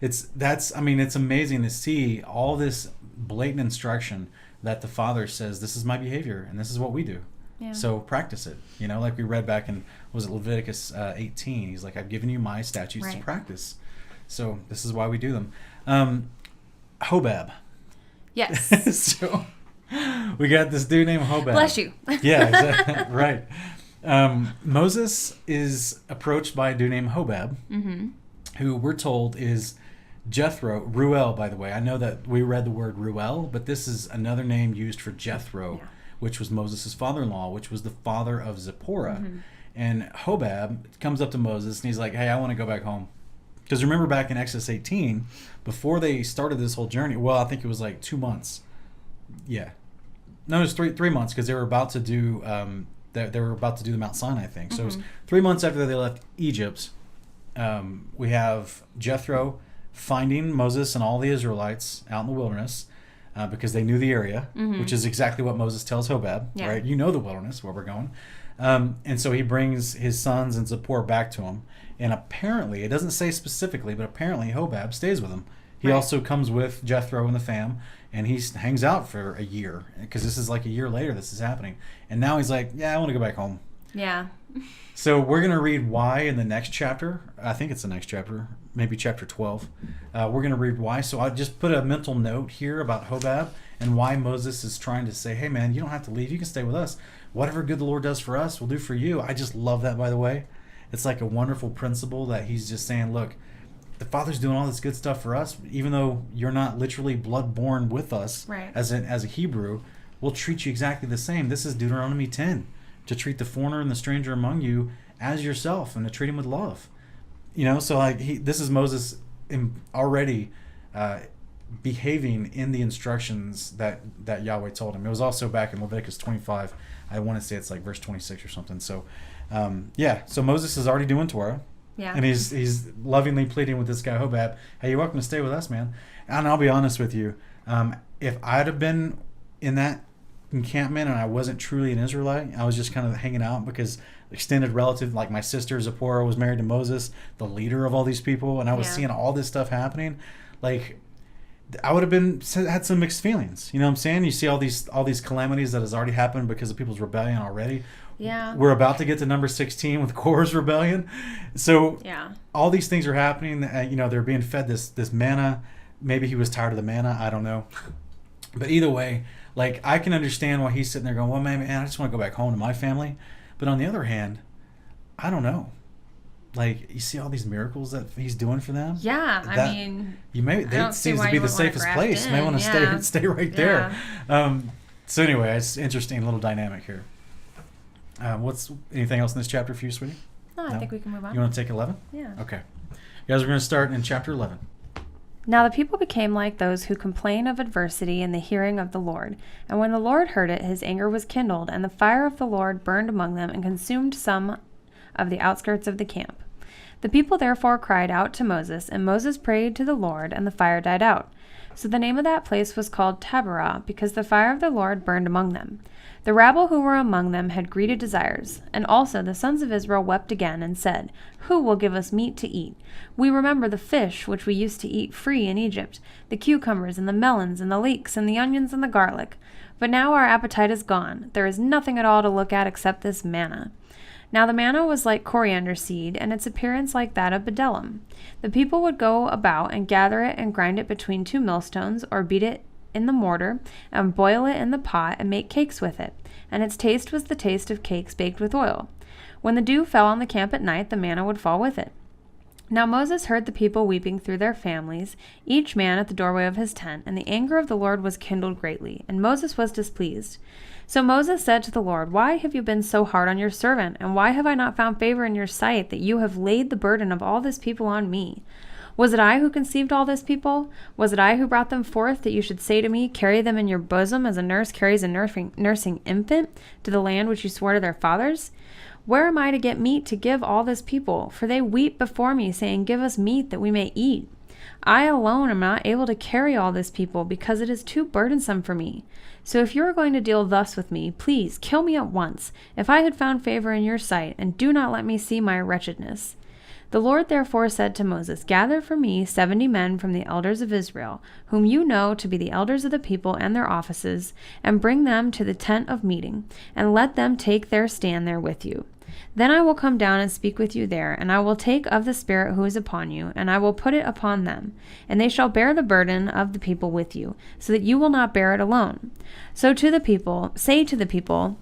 It's amazing to see all this blatant instruction that the Father says, this is my behavior and this is what we do. Yeah. So practice it. Like we read back in, was it Leviticus 18? He's like, I've given you my statutes to practice. So this is why we do them. Hobab. Yes. So we got this dude named Hobab. Bless you. Yeah, exactly. Right. Moses is approached by a dude named Hobab, who we're told is Jethro. Ruel, by the way. I know that we read the word Ruel, but this is another name used for Jethro, which was Moses' father-in-law, which was the father of Zipporah. And Hobab comes up to Moses and he's like, hey, I want to go back home. Because remember back in Exodus 18, before they started this whole journey, well, I think it was like 2 months. Yeah. No, it was three months because they were about to do the Mount Sinai thing. So it was 3 months after they left Egypt. We have Jethro finding Moses and all the Israelites out in the wilderness because they knew the area, which is exactly what Moses tells Hobab, right? You know the wilderness, where we're going. And so he brings his sons and Zipporah back to him. And apparently, it doesn't say specifically, but apparently Hobab stays with him. He also comes with Jethro and the fam, and he hangs out for a year, because this is like a year later this is happening. And now he's like, yeah, I want to go back home. Yeah. So we're going to read why in the next chapter. I think it's the next chapter, maybe chapter 12. We're going to read why. So I just put a mental note here about Hobab and why Moses is trying to say, hey, man, you don't have to leave. You can stay with us. Whatever good the Lord does for us, we'll do for you. I just love that, by the way. It's like a wonderful principle that he's just saying, look, the Father's doing all this good stuff for us, even though you're not literally blood-born with us as a Hebrew, we'll treat you exactly the same. This is Deuteronomy 10, to treat the foreigner and the stranger among you as yourself and to treat him with love. You know, so like this is Moses already behaving in the instructions that Yahweh told him. It was also back in Leviticus 25. I want to say it's like verse 26 or something. So, so Moses is already doing Torah. Yeah. And he's lovingly pleading with this guy Hobab, hey, you're welcome to stay with us, man. And I'll be honest with you, if I'd have been in that encampment and I wasn't truly an Israelite, I was just kind of hanging out because extended relative, like my sister Zipporah was married to Moses, the leader of all these people, and I was seeing all this stuff happening, like I would have had some mixed feelings. You know what I'm saying? You see all these calamities that has already happened because of people's rebellion already. Yeah. We're about to get to number 16 with Korah's rebellion. So all these things are happening. They're being fed this manna. Maybe he was tired of the manna. I don't know. But either way, like I can understand why he's sitting there going, well, man, I just want to go back home to my family. But on the other hand, I don't know. Like, you see all these miracles that he's doing for them? Yeah, that seems to be the safest place. You may want to stay right there. So anyway, it's interesting little dynamic here. What's anything else in this chapter for you, sweetie? No, I think we can move on. You want to take 11? Yeah. Okay. You guys, we're going to start in chapter 11. Now the people became like those who complain of adversity in the hearing of the Lord. And when the Lord heard it, his anger was kindled, and the fire of the Lord burned among them and consumed some of the outskirts of the camp. The people therefore cried out to Moses, and Moses prayed to the Lord, and the fire died out. So the name of that place was called Taberah, because the fire of the Lord burned among them. The rabble who were among them had greedy desires. And also the sons of Israel wept again, and said, who will give us meat to eat? We remember the fish which we used to eat free in Egypt, the cucumbers and the melons and the leeks and the onions and the garlic. But now our appetite is gone. There is nothing at all to look at except this manna. Now the manna was like coriander seed, and its appearance like that of bdellium. The people would go about and gather it and grind it between 2 millstones, or beat it in the mortar, and boil it in the pot, and make cakes with it. And its taste was the taste of cakes baked with oil. When the dew fell on the camp at night, the manna would fall with it. Now Moses heard the people weeping through their families, each man at the doorway of his tent, and the anger of the Lord was kindled greatly, and Moses was displeased. So Moses said to the Lord, why have you been so hard on your servant, and why have I not found favor in your sight, that you have laid the burden of all this people on me? Was it I who conceived all this people? Was it I who brought them forth, that you should say to me, carry them in your bosom as a nurse carries a nursing infant to the land which you swore to their fathers? Where am I to get meat to give all this people? For they weep before me, saying, give us meat that we may eat. I alone am not able to carry all this people, because it is too burdensome for me. So if you are going to deal thus with me, please kill me at once, if I had found favor in your sight, and do not let me see my wretchedness. The Lord therefore said to Moses, gather for me 70 men from the elders of Israel, whom you know to be the elders of the people and their offices, and bring them to the tent of meeting, and let them take their stand there with you. Then I will come down and speak with you there, and I will take of the Spirit who is upon you, and I will put it upon them, and they shall bear the burden of the people with you, so that you will not bear it alone. So to the people, say to the people,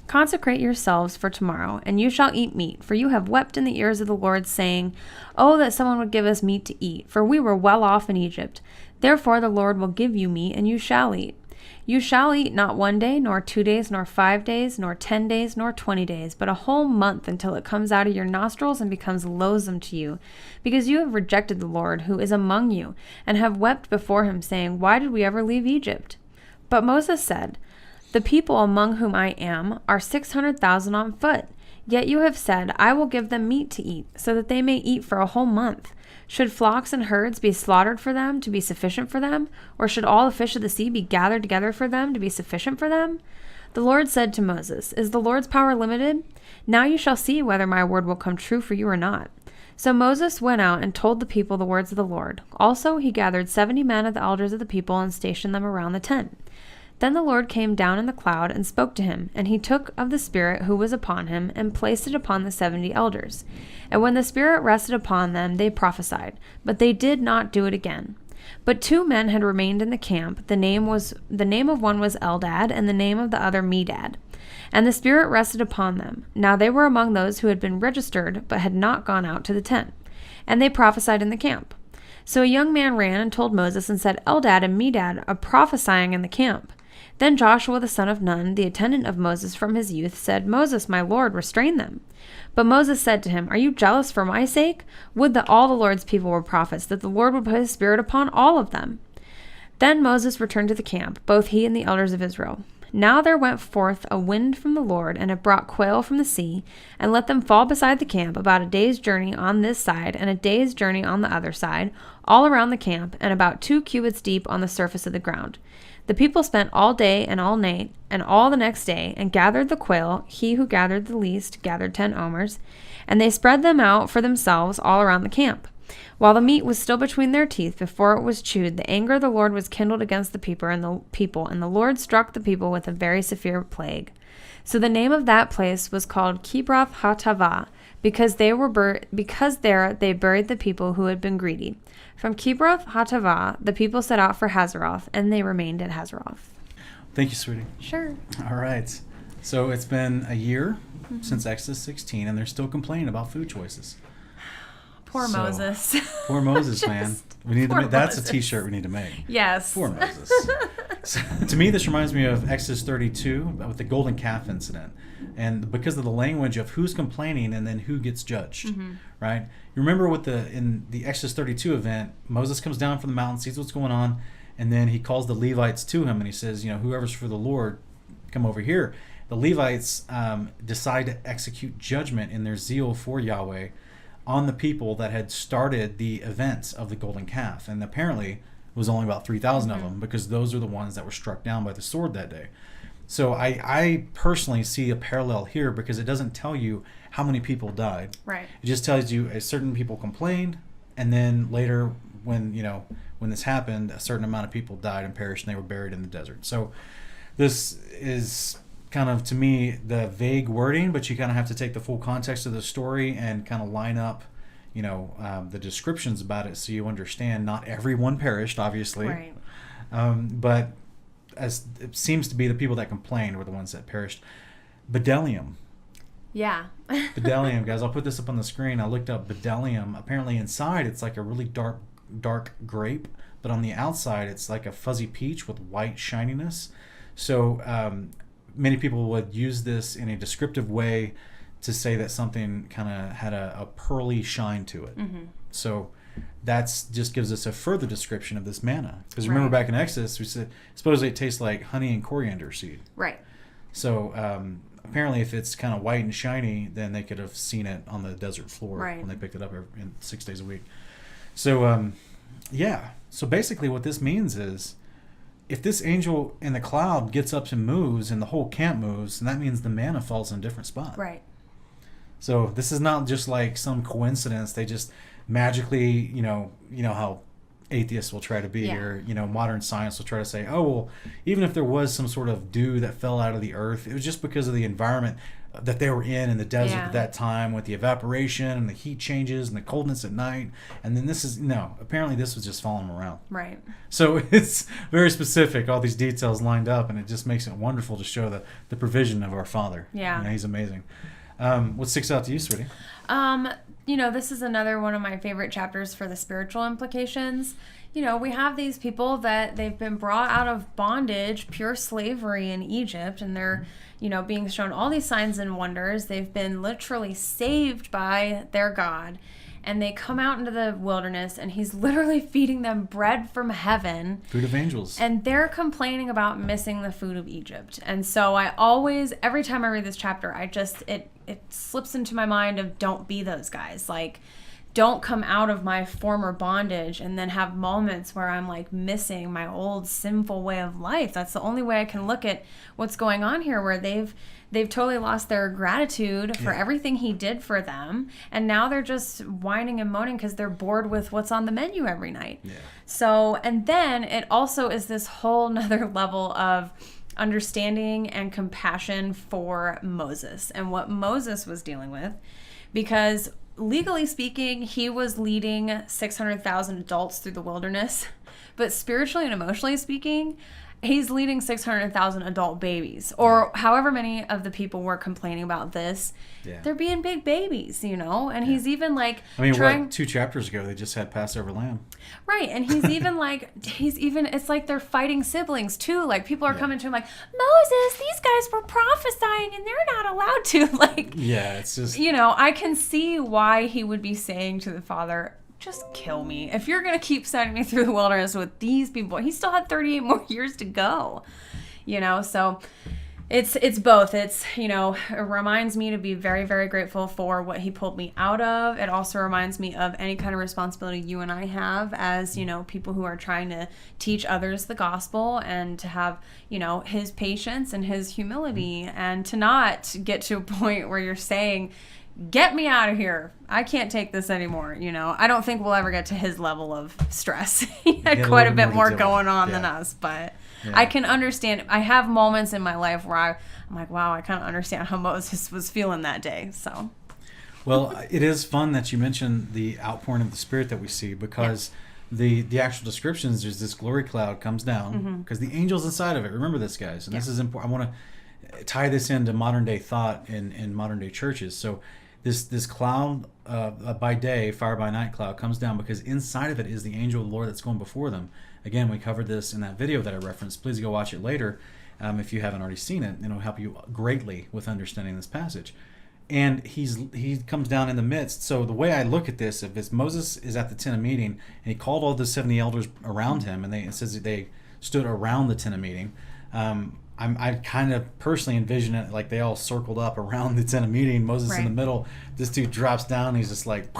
consecrate yourselves for tomorrow, and you shall eat meat, for you have wept in the ears of the Lord, saying, oh, that someone would give us meat to eat, for we were well off in Egypt. Therefore the Lord will give you meat, and you shall eat. You shall eat not 1 day, nor 2 days, nor 5 days, nor 10 days, nor 20 days, but a whole month until it comes out of your nostrils and becomes loathsome to you, because you have rejected the Lord who is among you, and have wept before him, saying, Why did we ever leave Egypt? But Moses said, The people among whom I am are 600,000 on foot. Yet you have said, I will give them meat to eat, so that they may eat for a whole month. Should flocks and herds be slaughtered for them to be sufficient for them? Or should all the fish of the sea be gathered together for them to be sufficient for them? The Lord said to Moses, Is the Lord's power limited? Now you shall see whether my word will come true for you or not. So Moses went out and told the people the words of the Lord. Also he gathered 70 men of the elders of the people and stationed them around the tent. Then the Lord came down in the cloud and spoke to him, and he took of the Spirit who was upon him, and placed it upon the 70 elders. And when the Spirit rested upon them, they prophesied, but they did not do it again. But 2 men had remained in the camp. The name of one was Eldad, and the name of the other Medad. And the Spirit rested upon them. Now they were among those who had been registered, but had not gone out to the tent. And they prophesied in the camp. So a young man ran and told Moses, and said, Eldad and Medad are prophesying in the camp. Then Joshua the son of Nun, the attendant of Moses from his youth, said, Moses, my Lord, restrain them. But Moses said to him, Are you jealous for my sake? Would that all the Lord's people were prophets, that the Lord would put his Spirit upon all of them. Then Moses returned to the camp, both he and the elders of Israel. Now there went forth a wind from the Lord, and it brought quail from the sea, and let them fall beside the camp, about a day's journey on this side, and a day's journey on the other side, all around the camp, and about 2 cubits deep on the surface of the ground. The people spent all day and all night, and all the next day, and gathered the quail. He who gathered the least gathered 10 omers, and they spread them out for themselves all around the camp. While the meat was still between their teeth before it was chewed, the anger of the Lord was kindled against the people, and the Lord struck the people with a very severe plague. So the name of that place was called Kibroth Hattaavah, because there they buried the people who had been greedy. From Kibroth Hattaavah, the people set out for Hazeroth, and they remained at Hazeroth. Thank you, sweetie. Sure. All right. So it's been a year since Exodus 16, and they're still complaining about food choices. Poor Moses. Poor Moses, man. We need to make, that's a T-shirt we need to make. Yes. Poor Moses. So, to me, this reminds me of Exodus 32 with the golden calf incident, and because of the language of who's complaining and then who gets judged, right? You remember in the Exodus 32 event, Moses comes down from the mountain, sees what's going on, and then he calls the Levites to him, and he says, whoever's for the Lord, come over here. The Levites decide to execute judgment in their zeal for Yahweh on the people that had started the events of the golden calf, and apparently it was only about 3,000 of them, because those are the ones that were struck down by the sword that day. So I personally see a parallel here, because it doesn't tell you how many people died. Right. It just tells you a certain people complained, and then later when this happened, a certain amount of people died and perished, and they were buried in the desert. So this is kind of, to me, the vague wording, but you kind of have to take the full context of the story and kind of line up the descriptions about it, so you understand not everyone perished, obviously, right. But as it seems to be, the people that complained were the ones that perished. Bdellium. Yeah. Bdellium, guys, I'll put this up on the screen. I looked up bdellium. Apparently inside it's like a really dark grape, but on the outside it's like a fuzzy peach with white shininess. So many people would use this in a descriptive way to say that something kind of had a pearly shine to it. So that's just gives us a further description of this manna. Because remember back in Exodus, we said supposedly it tastes like honey and coriander seed. Right. So apparently if it's kind of white and shiny, then they could have seen it on the desert floor when they picked it up in 6 days a week. So so basically what this means is, if this angel in the cloud gets up and moves and the whole camp moves, and that means the manna falls in a different spot. Right. So this is not just like some coincidence. They just magically, you know how atheists will try to be, or modern science will try to say, oh well, even if there was some sort of dew that fell out of the earth, it was just because of the environment that they were in the desert at that time, with the evaporation and the heat changes and the coldness at night. And then apparently this was just following them around. Right. So it's very specific, all these details lined up, and it just makes it wonderful to show the provision of our Father. Yeah. He's amazing. What sticks out to you, sweetie? This is another one of my favorite chapters for the spiritual implications. we have these people that they've been brought out of bondage, pure slavery in Egypt, and they're, being shown all these signs and wonders. They've been literally saved by their God. And they come out into the wilderness, and he's literally feeding them bread from heaven. Food of angels. And they're complaining about missing the food of Egypt. And so every time I read this chapter, it slips into my mind of don't be those guys. Like, don't come out of my former bondage and then have moments where I'm like missing my old sinful way of life. That's the only way I can look at what's going on here, where they've totally lost their gratitude for everything he did for them. And now they're just whining and moaning because they're bored with what's on the menu every night. Yeah. So, and then it also is this whole nother level of understanding and compassion for Moses and what Moses was dealing with, because legally speaking, he was leading 600,000 adults through the wilderness, but spiritually and emotionally speaking, he's leading 600,000 adult babies, or however many of the people were complaining about this. Yeah. They're being big babies, and he's even like trying. 2 chapters ago, they just had Passover lamb. Right, and he's even it's like they're fighting siblings too. Like, people are coming to him like, Moses, these guys were prophesying and they're not allowed to. Like, yeah, it's just, I can see why he would be saying to the father, just kill me. If you're going to keep sending me through the wilderness with these people, he still had 38 more years to go, so it's both. It's, it reminds me to be very, very grateful for what he pulled me out of. It also reminds me of any kind of responsibility you and I have as, people who are trying to teach others the gospel, and to have, his patience and his humility, and to not get to a point where you're saying, get me out of here. I can't take this anymore. I don't think we'll ever get to his level of stress. He had quite a bit more going on than us, but I can understand. I have moments in my life where I'm like, wow, I kind of understand how Moses was feeling that day. So, well, it is fun that you mentioned the outpouring of the Spirit that we see, because the actual descriptions, there's this glory cloud comes down, because the angel's inside of it. Remember this, guys, and this is important. I want to tie this into modern day thought in modern day churches. So this cloud by day, fire by night cloud comes down, because inside of it is the angel of the Lord that's going before them. Again, we covered this in that video that I referenced. Please go watch it later if you haven't already seen it. It'll help you greatly with understanding this passage. And he comes down in the midst. So the way I look at this, if it's Moses is at the tent of meeting, and he called all the 70 elders around him, and it says that they stood around the tent of meeting. I kind of personally envision it like they all circled up around the tent of meeting, Moses in the middle. This dude drops down, he's just like,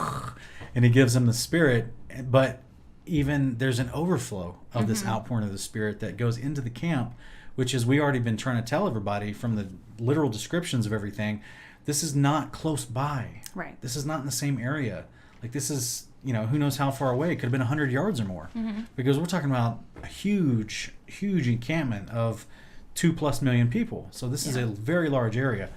and he gives him the Spirit. But even there's an overflow of this outpouring of the Spirit that goes into the camp, which is, we already been trying to tell everybody from the literal descriptions of everything, this is not close by. Right. This is not in the same area. Like, this is, who knows how far away. It could have been 100 yards or more. Because we're talking about a huge, huge encampment of 2+ million people. So this is a very large area.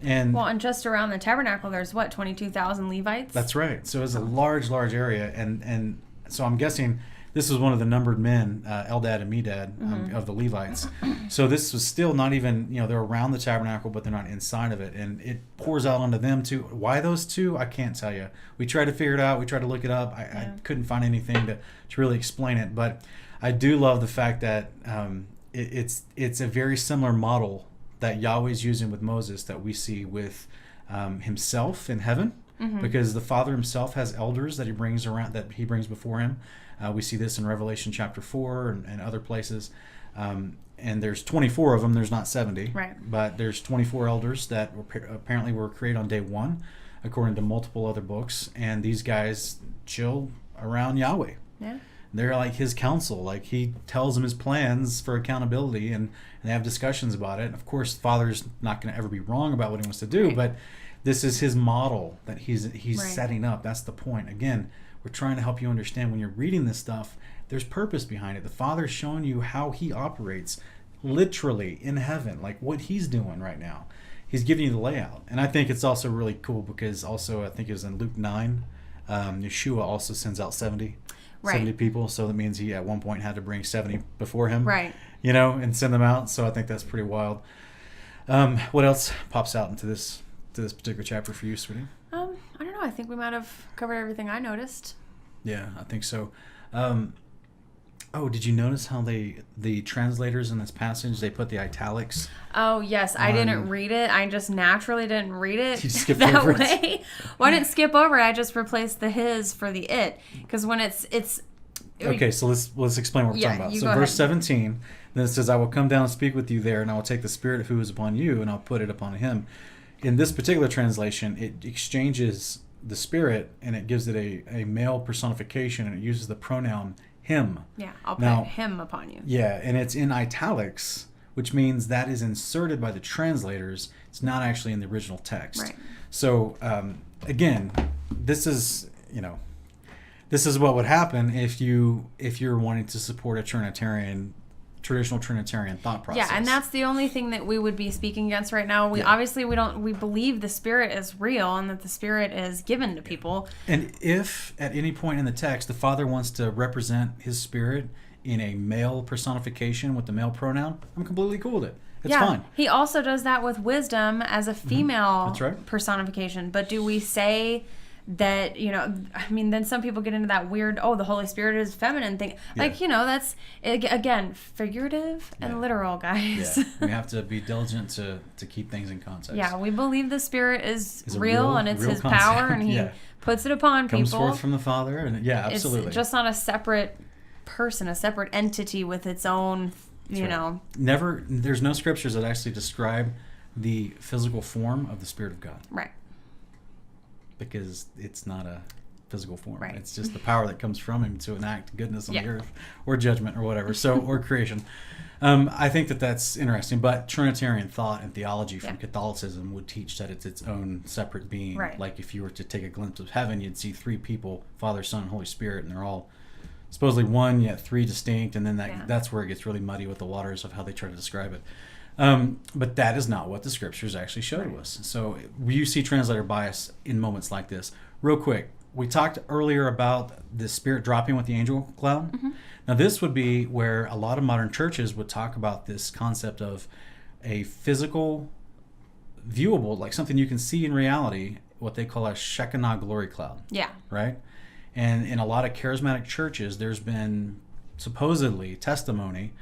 And just around the tabernacle, there's 22,000 Levites? That's right. So it's a large area. And so I'm guessing this was one of the numbered men, Eldad and Medad, of the Levites. So this was still not even, they're around the tabernacle, but they're not inside of it. And it pours out onto them too. Why those two? I can't tell you. We tried to figure it out. We tried to look it up. I couldn't find anything to really explain it. But I do love the fact that it's a very similar model that Yahweh's using with Moses that we see with himself in heaven, because the Father himself has elders that he brings before him. We see this in Revelation chapter 4 and other places. And there's 24 of them. There's not 70. Right. But there's 24 elders that apparently were created on day 1, according to multiple other books. And these guys chill around Yahweh. Yeah. They're like his counsel. Like, he tells them his plans for accountability, and they have discussions about it. And of course, the Father's not going to ever be wrong about what he wants to do, but this is his model that he's setting up. That's the point. Again, we're trying to help you understand when you're reading this stuff, there's purpose behind it. The Father's showing you how he operates literally in heaven, like what he's doing right now. He's giving you the layout. And I think it's also really cool because also, I think it was in Luke 9, Yeshua also sends out 70 people. So that means he at one point had to bring 70 before him, and send them out. So I think that's pretty wild. What else pops out into this particular chapter for you, sweetie? I don't know. I think we might have covered everything I noticed. Yeah, I think so. Oh, did you notice how the translators in this passage, they put the italics? Oh, yes. I didn't read it. I just naturally didn't read it You skipped that over it. way. Well, I didn't skip over it. I just replaced the his for the it. Because when it's... Okay, so let's explain what we're talking about. you So go verse ahead. 17, then it says, I will come down and speak with you there, and I will take the spirit who is upon you, and I'll put it upon him. In this particular translation, it exchanges the spirit, and it gives it a male personification, and it uses the pronoun him. Yeah, I'll Now- put him upon you. Yeah, and it's in italics, which means that is inserted by the translators. It's not actually in the original text. Right. So, again, this is what would happen if you're wanting to support a traditional Trinitarian thought process. Yeah, and that's the only thing that we would be speaking against right now. We believe the Spirit is real and that the Spirit is given to people. And if at any point in the text the Father wants to represent his Spirit in a male personification with the male pronoun, I'm completely cool with it. It's fine. He also does that with wisdom as a female That's right. personification. But do we say that, then some people get into that weird, the Holy Spirit is feminine thing. Yeah. That's, again, figurative and literal, guys. Yeah, we have to be diligent to keep things in context. Yeah, we believe the Spirit is a real and it's real his concept. power and he Yeah. puts it upon Comes people. forth from the Father, and absolutely. It's just not a separate person, a separate entity with its own, Never. There's no scriptures that actually describe the physical form of the Spirit of God. Right. Because it's not a physical form. Right. It's just the power that comes from him to enact goodness on the Yeah. earth, or judgment, or whatever. Or creation. I think that's interesting. But Trinitarian thought and theology from Catholicism would teach that it's its own separate being. Right. Like if you were to take a glimpse of heaven, you'd see three people: Father, Son, and Holy Spirit, and they're all supposedly one, yet three distinct. And then that's where it gets really muddy with the waters of how they try to describe it. But that is not what the scriptures actually show to us. So you see translator bias in moments like this. Real quick, we talked earlier about the Spirit dropping with the angel cloud. Mm-hmm. Now this would be where a lot of modern churches would talk about this concept of a physical, viewable, like something you can see in reality, what they call a Shekinah glory cloud. Yeah. Right? And in a lot of charismatic churches, there's been supposedly testimony.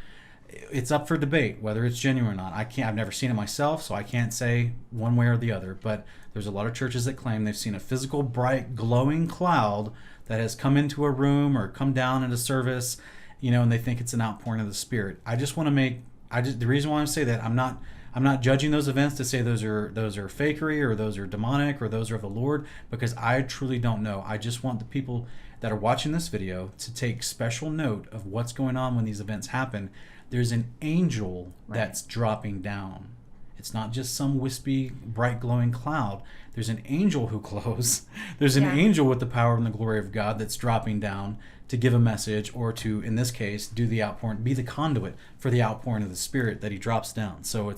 It's up for debate whether it's genuine or not. I've never seen it myself, so I can't say one way or the other. But there's a lot of churches that claim they've seen a physical, bright, glowing cloud that has come into a room or come down into service, and they think it's an outpouring of the Spirit. The reason why I say that, I'm not judging those events to say those are fakery or those are demonic or those are of the Lord, because I truly don't know. I just want the people that are watching this video to take special note of what's going on when these events happen. There's an angel that's dropping down. It's not just some wispy, bright, glowing cloud. There's an angel who glows. There's an angel with the power and the glory of God that's dropping down to give a message, or to, in this case, do the outpouring, be the conduit for the outpouring of the Spirit that he drops down. So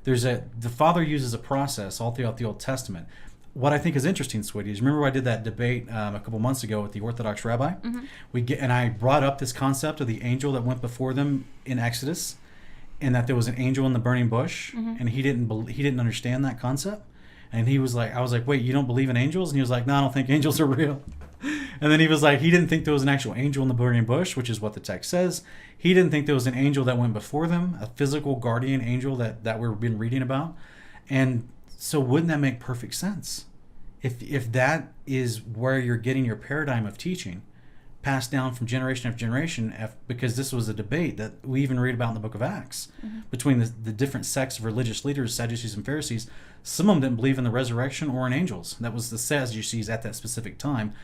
the Father uses a process all throughout the Old Testament. What I think is interesting, sweetie, is remember I did that debate a couple months ago with the Orthodox rabbi? Mm-hmm. And I brought up this concept of the angel that went before them in Exodus, and that there was an angel in the burning bush, and he didn't understand that concept. And I was like, wait, you don't believe in angels? And he was like, no, I don't think angels are real. And then he was like, he didn't think there was an actual angel in the burning bush, which is what the text says. He didn't think there was an angel that went before them, a physical guardian angel that we've been reading about. And so wouldn't that make perfect sense? If that is where you're getting your paradigm of teaching, passed down from generation after generation, because this was a debate that we even read about in the book of Acts, between the different sects of religious leaders, Sadducees and Pharisees. Some of them didn't believe in the resurrection or in angels. That was the Sadducees at that specific time.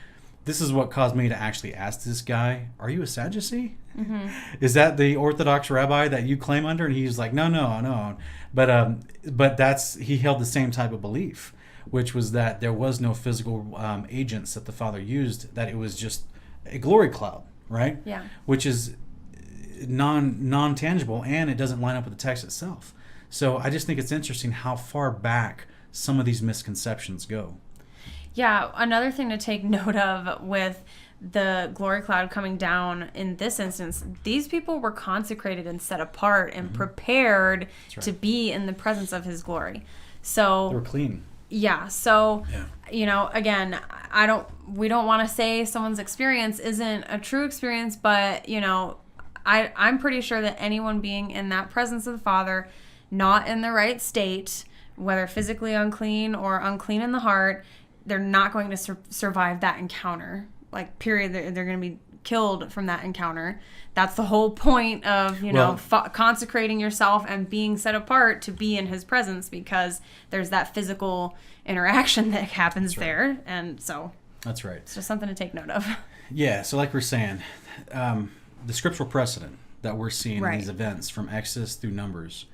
This is what caused me to actually ask this guy, are you a Sadducee? Mm-hmm. Is that the Orthodox rabbi that you claim under? And he's like, no. But he held the same type of belief, which was that there was no physical agents that the Father used, that it was just a glory cloud, right? Yeah. Which is non-tangible, and it doesn't line up with the text itself. So I just think it's interesting how far back some of these misconceptions go. Yeah, another thing to take note of with the glory cloud coming down in this instance, these people were consecrated and set apart and prepared to be in the presence of his glory. So They were clean. Yeah, so again, we don't want to say someone's experience isn't a true experience, but I'm pretty sure that anyone being in that presence of the Father, not in the right state, whether physically unclean or unclean in the heart, they're not going to survive that encounter. Like, period. They're going to be killed from that encounter. That's the whole point of, consecrating yourself and being set apart to be in his presence, because there's that physical interaction that happens there. And so that's right. It's just something to take note of. Yeah. So like we're saying, the scriptural precedent that we're seeing in these events from Exodus through Numbers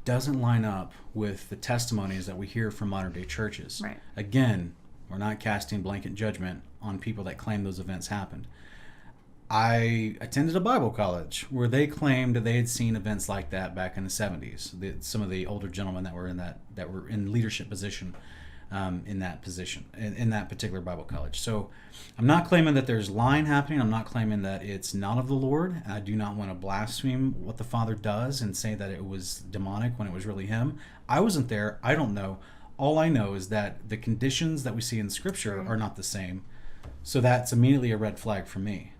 doesn't line up with the testimonies that we hear from modern day churches. Right. Again, we're not casting blanket judgment on people that claim those events happened. I attended a Bible college where they claimed that they had seen events like that back in the 70s. Some of the older gentlemen that were in leadership position in that particular Bible college. So I'm not claiming that there's lying happening. I'm not claiming that it's not of the Lord. I do not want to blaspheme what the Father does and say that it was demonic when it was really him. I wasn't there. I don't know. All I know is that the conditions that we see in Scripture are not the same. So that's immediately a red flag for me.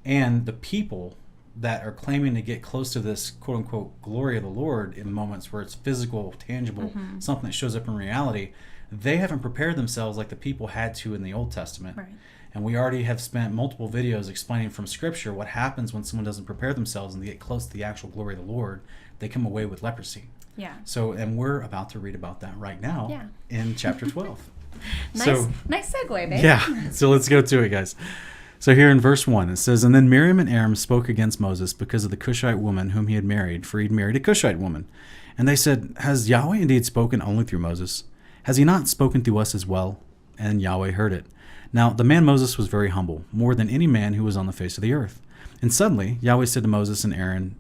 And the people that are claiming to get close to this quote-unquote glory of the Lord in moments where it's physical, tangible, something that shows up in reality, they haven't prepared themselves like the people had to in the Old Testament. Right. And we already have spent multiple videos explaining from Scripture what happens when someone doesn't prepare themselves and they get close to the actual glory of the Lord. They come away with leprosy. Yeah. So, and we're about to read about that right now in chapter 12. Nice segue, babe. Yeah. So let's go to it, guys. So here in verse 1, it says, "And then Miriam and Aaron spoke against Moses because of the Cushite woman whom he had married, for he had married a Cushite woman. And they said, 'Has Yahweh indeed spoken only through Moses? Has he not spoken through us as well?' And Yahweh heard it. Now the man Moses was very humble, more than any man who was on the face of the earth. And suddenly Yahweh said to Moses and Aaron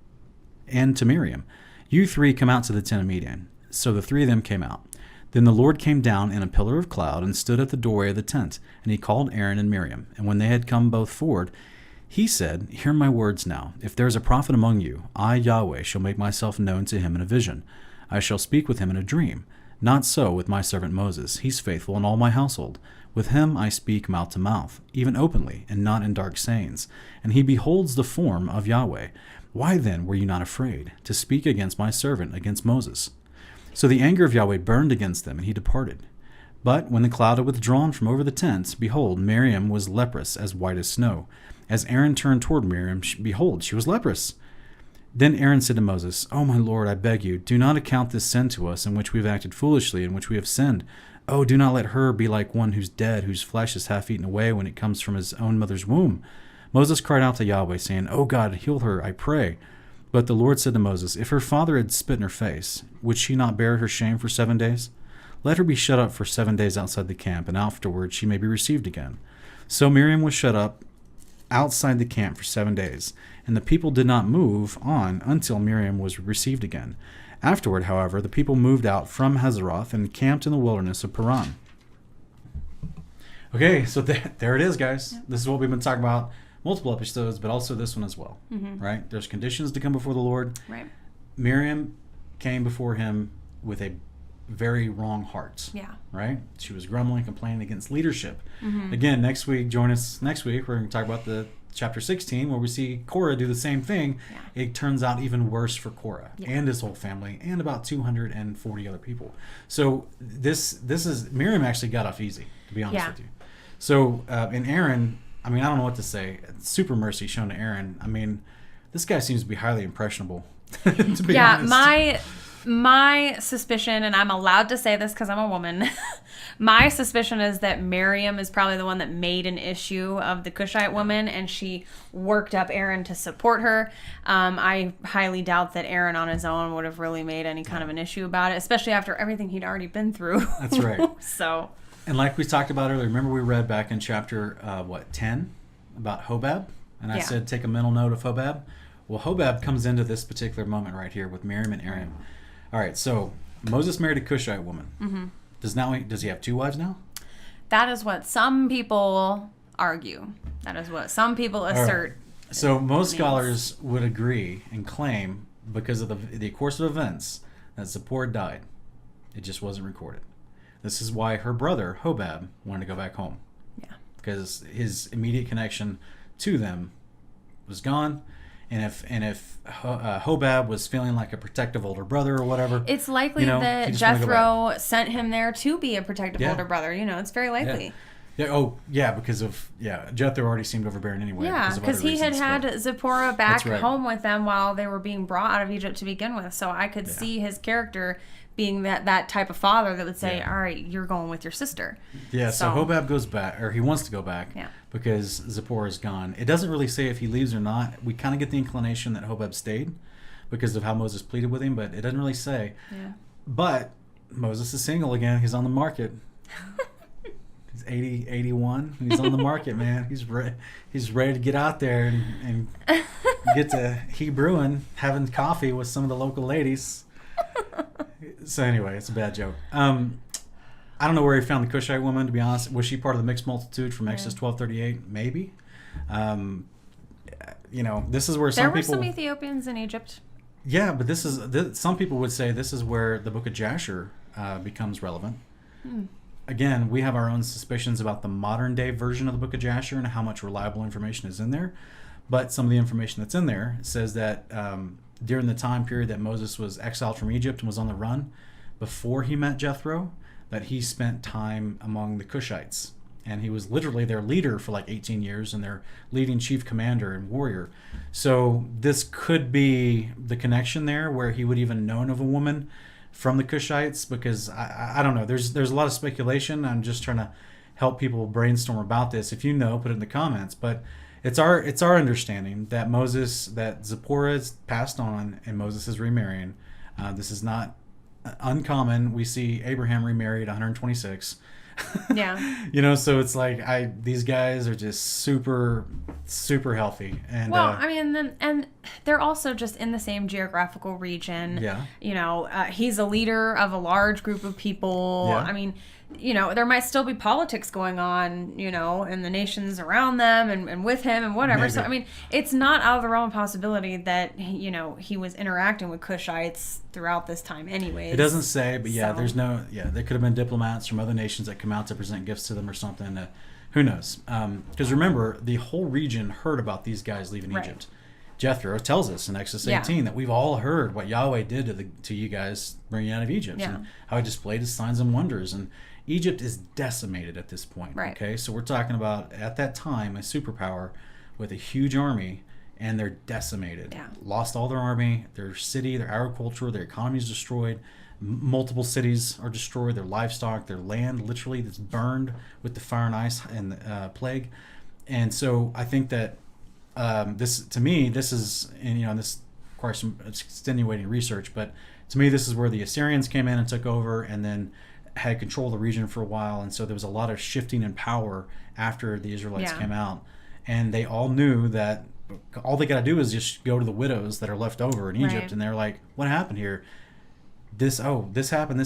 and to Miriam, 'You three come out to the tent of meeting.' So the three of them came out. Then the Lord came down in a pillar of cloud and stood at the doorway of the tent, and he called Aaron and Miriam. And when they had come both forward, he said, 'Hear my words now. If there is a prophet among you, I, Yahweh, shall make myself known to him in a vision. I shall speak with him in a dream. Not so with my servant Moses. He's faithful in all my household. With him I speak mouth to mouth, even openly, and not in dark sayings. And he beholds the form of Yahweh. Why then were you not afraid to speak against my servant, against Moses?' So the anger of Yahweh burned against them, and he departed. But when the cloud had withdrawn from over the tent, behold, Miriam was leprous, as white as snow. As Aaron turned toward Miriam, behold, she was leprous. Then Aaron said to Moses, 'O my Lord, I beg you, do not account this sin to us, in which we have acted foolishly, in which we have sinned. Oh, do not let her be like one who's dead, whose flesh is half eaten away when it comes from his own mother's womb.' Moses cried out to Yahweh, saying, 'O God, heal her, I pray.' But the Lord said to Moses, 'If her father had spit in her face, would she not bear her shame for 7 days? Let her be shut up for 7 days outside the camp, and afterward she may be received again.' So Miriam was shut up outside the camp for 7 days, and the people did not move on until Miriam was received again. Afterward, however, the people moved out from Hazeroth and camped in the wilderness of Paran." Okay, so there it is, guys. Yep. This is what we've been talking about multiple episodes, but also this one as well, right? There's conditions to come before the Lord. Right. Miriam came before him with a very wrong heart. Yeah. Right? She was grumbling, complaining against leadership. Again, next week, join us next week. We're going to talk about the chapter 16, where we see Korah do the same thing. Yeah. It turns out even worse for Korah and his whole family and about 240 other people. So this is, Miriam actually got off easy, to be honest with you. So, and Aaron, I mean, I don't know what to say. Super mercy shown to Aaron. I mean, this guy seems to be highly impressionable, to be honest. My suspicion, and I'm allowed to say this because I'm a woman, my suspicion is that Miriam is probably the one that made an issue of the Cushite woman, and she worked up Aaron to support her. I highly doubt that Aaron on his own would have really made any kind of an issue about it, especially after everything he'd already been through. That's right. So... And like we talked about earlier, remember we read back in chapter 10 about Hobab? And I said take a mental note of Hobab. Well, Hobab comes into this particular moment right here with Miriam and Aaron. All right, so Moses married a Cushite woman. Does he have 2 wives now? That is what some people argue. That is what some people assert. Right. So most scholars would agree and claim, because of the course of events, that Zippor died. It just wasn't recorded. This is why her brother, Hobab, wanted to go back home. Yeah. Because his immediate connection to them was gone, if Hobab was feeling like a protective older brother or whatever, it's likely he that just wanna go Jethro sent him there to be a protective Yeah. older brother. It's very likely. Yeah. Oh, yeah, because of Jethro already seemed overbearing anyway. Yeah, because he had Zipporah back right. home with them while they were being brought out of Egypt to begin with. So I could see his character being that type of father that would say, all right, you're going with your sister. Yeah, so Hobab goes back, or he wants to go back because Zipporah is gone. It doesn't really say if he leaves or not. We kind of get the inclination that Hobab stayed because of how Moses pleaded with him, but it doesn't really say. Yeah. But Moses is single again. He's on the market. He's 81. He's on the market, man. He's ready to get out there and get to Hebrewing, having coffee with some of the local ladies. So anyway, it's a bad joke. I don't know where he found the Cushite woman, to be honest. Was she part of the mixed multitude from Exodus 12:38? Maybe. This is where there were some Ethiopians in Egypt. Yeah, but some people would say this is where the book of Jasher becomes relevant. Again, we have our own suspicions about the modern day version of the book of Jasher and how much reliable information is in there. But some of the information that's in there says that during the time period that Moses was exiled from Egypt and was on the run, before he met Jethro, that he spent time among the Cushites. And he was literally their leader for like 18 years and their leading chief commander and warrior. So this could be the connection there where he would even known of a woman from the Cushites, because I don't know. There's a lot of speculation. I'm just trying to help people brainstorm about this. If you know, put it in the comments. But it's our understanding that Zipporah is passed on and Moses is remarrying. This is not uncommon. We see Abraham remarried 126. Yeah. So it's like these guys are just super, super healthy. And and they're also just in the same geographical region. Yeah. He's a leader of a large group of people. Yeah. I mean, there might still be politics going on, in the nations around them and with him and whatever. Maybe. So, I mean, it's not out of the realm of possibility that, he was interacting with Cushites throughout this time anyways. It doesn't say, but there could have been diplomats from other nations that come out to present gifts to them or something. Who knows? Because remember, the whole region heard about these guys leaving Egypt. Jethro tells us in Exodus 18 that we've all heard what Yahweh did to you guys bringing you out of Egypt and how he displayed his signs and wonders. And Egypt is decimated at this point. Right. Okay, so we're talking about at that time a superpower with a huge army, and they're decimated. Yeah. Lost all their army, their city, their agriculture, their economy is destroyed. Multiple cities are destroyed. Their livestock, their land, literally, that's burned with the fire and ice and the plague. And so I think that this is, and this requires some extenuating research, but to me, this is where the Assyrians came in and took over, and then had control of the region for a while. And so there was a lot of shifting in power after the Israelites came out, and they all knew that all they got to do is just go to the widows that are left over in Egypt, and they're like, what happened here? This happened,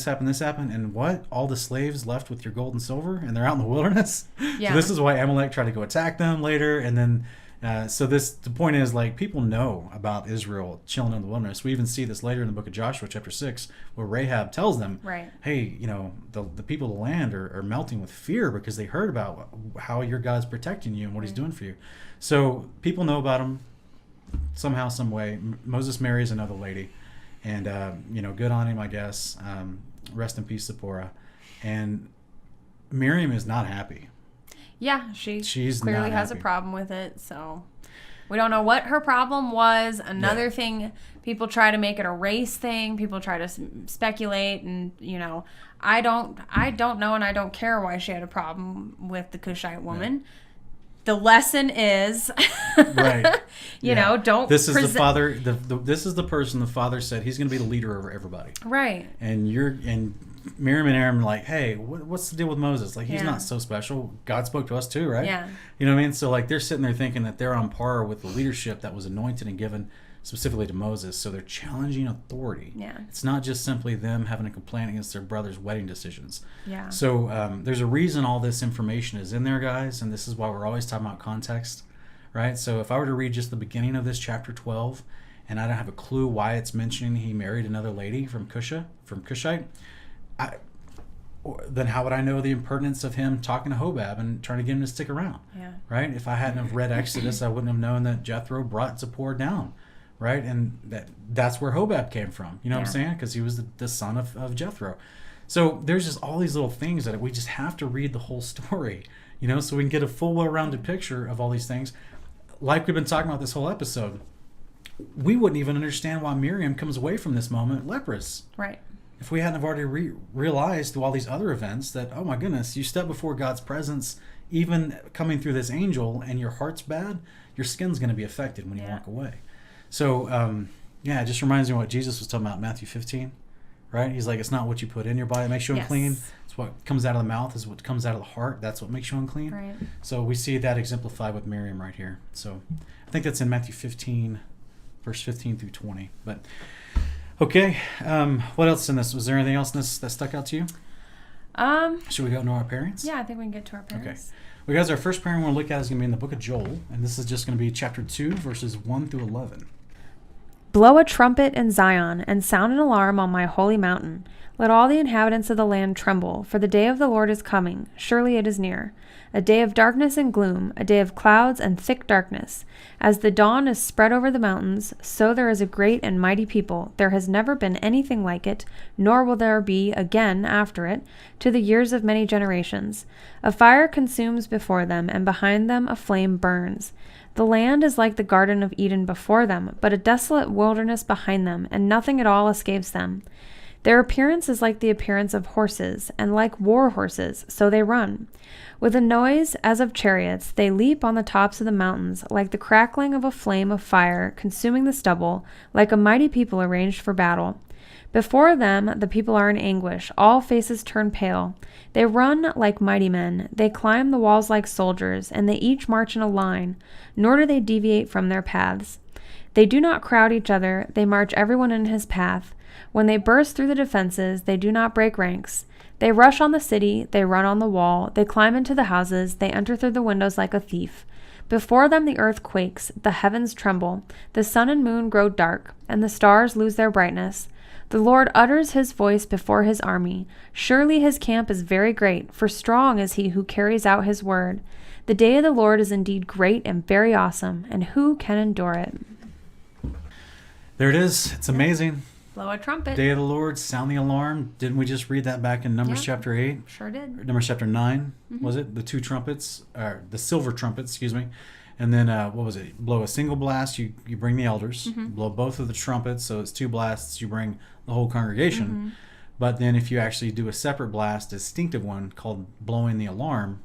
and what? All the slaves left with your gold and silver, and they're out in the wilderness? Yeah. So this is why Amalek tried to go attack them later, and then the point is, people know about Israel chilling in the wilderness. We even see this later in the book of Joshua, chapter 6, where Rahab tells them, hey, the people of the land are melting with fear because they heard about how your God's protecting you and what he's doing for you. So people know about him somehow, some way. Moses marries another lady, and, good on him, I guess. Rest in peace, Zipporah. And Miriam is not happy. Yeah, she's clearly clearly has a problem with it, so we don't know what her problem was. Another thing, people try to make it a race thing. People try to speculate, and I don't know, and I don't care why she had a problem with the Cushite woman. Yeah. The lesson is, don't. This is the father. This is the person the father said he's going to be the leader over everybody. Right. And Miriam and Aaron are like, hey, what's the deal with Moses? He's not so special. God spoke to us too, right? Yeah. You know what I mean? So they're sitting there thinking that they're on par with the leadership that was anointed and given specifically to Moses. So they're challenging authority. Yeah. It's not just simply them having a complaint against their brother's wedding decisions. Yeah. So there's a reason all this information is in there, guys, and this is why we're always talking about context, right? So if I were to read just the beginning of this chapter 12, and I don't have a clue why it's mentioning he married another lady from Cushite, then how would I know the impertinence of him talking to Hobab and trying to get him to stick around? Yeah. Right? If I hadn't have read Exodus, I wouldn't have known that Jethro brought Zipporah down. Right? And that's where Hobab came from. You know what I'm saying? Because he was the son of Jethro. So there's just all these little things that we just have to read the whole story, you know, so we can get a full, well-rounded picture of all these things. Like we've been talking about this whole episode, we wouldn't even understand why Miriam comes away from this moment leprous. Right. If we hadn't have already realized through all these other events that, oh my goodness, you step before God's presence, even coming through this angel, and your heart's bad, your skin's going to be affected when you walk away. So, it just reminds me of what Jesus was talking about in Matthew 15, right? He's like, it's not what you put in your body that makes you unclean. It's what comes out of the mouth is what comes out of the heart. That's what makes you unclean. Right. So we see that exemplified with Miriam right here. So I think that's in Matthew 15, verse 15 through 20. But okay, what else in this? Was there anything else in this that stuck out to you? Should we go into our pairings? Yeah, I think we can get to our pairings. Okay. Well, guys, our first pairing we're going to look at is going to be in the book of Joel, and this is just going to be chapter 2, verses 1 through 11. Blow a trumpet in Zion, and sound an alarm on my holy mountain. Let all the inhabitants of the land tremble, for the day of the Lord is coming. Surely it is near. A day of darkness and gloom, a day of clouds and thick darkness. As the dawn is spread over the mountains, so there is a great and mighty people. There has never been anything like it, nor will there be again after it, to the years of many generations. A fire consumes before them, and behind them a flame burns. The land is like the Garden of Eden before them, but a desolate wilderness behind them, and nothing at all escapes them. Their appearance is like the appearance of horses, and like war horses, so they run. With a noise as of chariots, they leap on the tops of the mountains, like the crackling of a flame of fire consuming the stubble, like a mighty people arranged for battle. Before them the people are in anguish, all faces turn pale. They run like mighty men, they climb the walls like soldiers, and they each march in a line, nor do they deviate from their paths. They do not crowd each other, they march everyone in his path. When they burst through the defenses, they do not break ranks. They rush on the city, they run on the wall, they climb into the houses, they enter through the windows like a thief. Before them the earth quakes, the heavens tremble, the sun and moon grow dark, and the stars lose their brightness. The Lord utters his voice before his army. Surely his camp is very great, for strong is he who carries out his word. The day of the Lord is indeed great and very awesome, and who can endure it? There it is. It's amazing. Blow a trumpet. Day of the Lord, sound the alarm. Didn't we just read that back in Numbers chapter 8? Sure did. Numbers chapter 9, was it? The two trumpets, or the silver trumpets, excuse me. And then, what was it? Blow a single blast, you bring the elders. Blow both of the trumpets, so it's two blasts, you bring the whole congregation. But then if you actually do a separate blast, a distinctive one called blowing the alarm,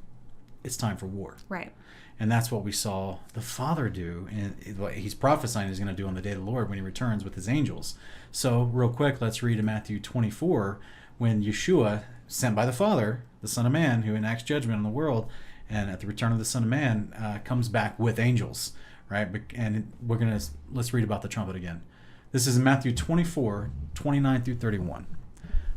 it's time for war. Right. And that's what we saw the Father do, and what he's prophesying he's going to do on the day of the Lord when he returns with his angels. So real quick, let's read in Matthew 24, when Yeshua, sent by the Father, the Son of Man, who enacts judgment on the world, and at the return of the Son of Man, comes back with angels, right? And let's read about the trumpet again. This is in Matthew 24, 29 through 31.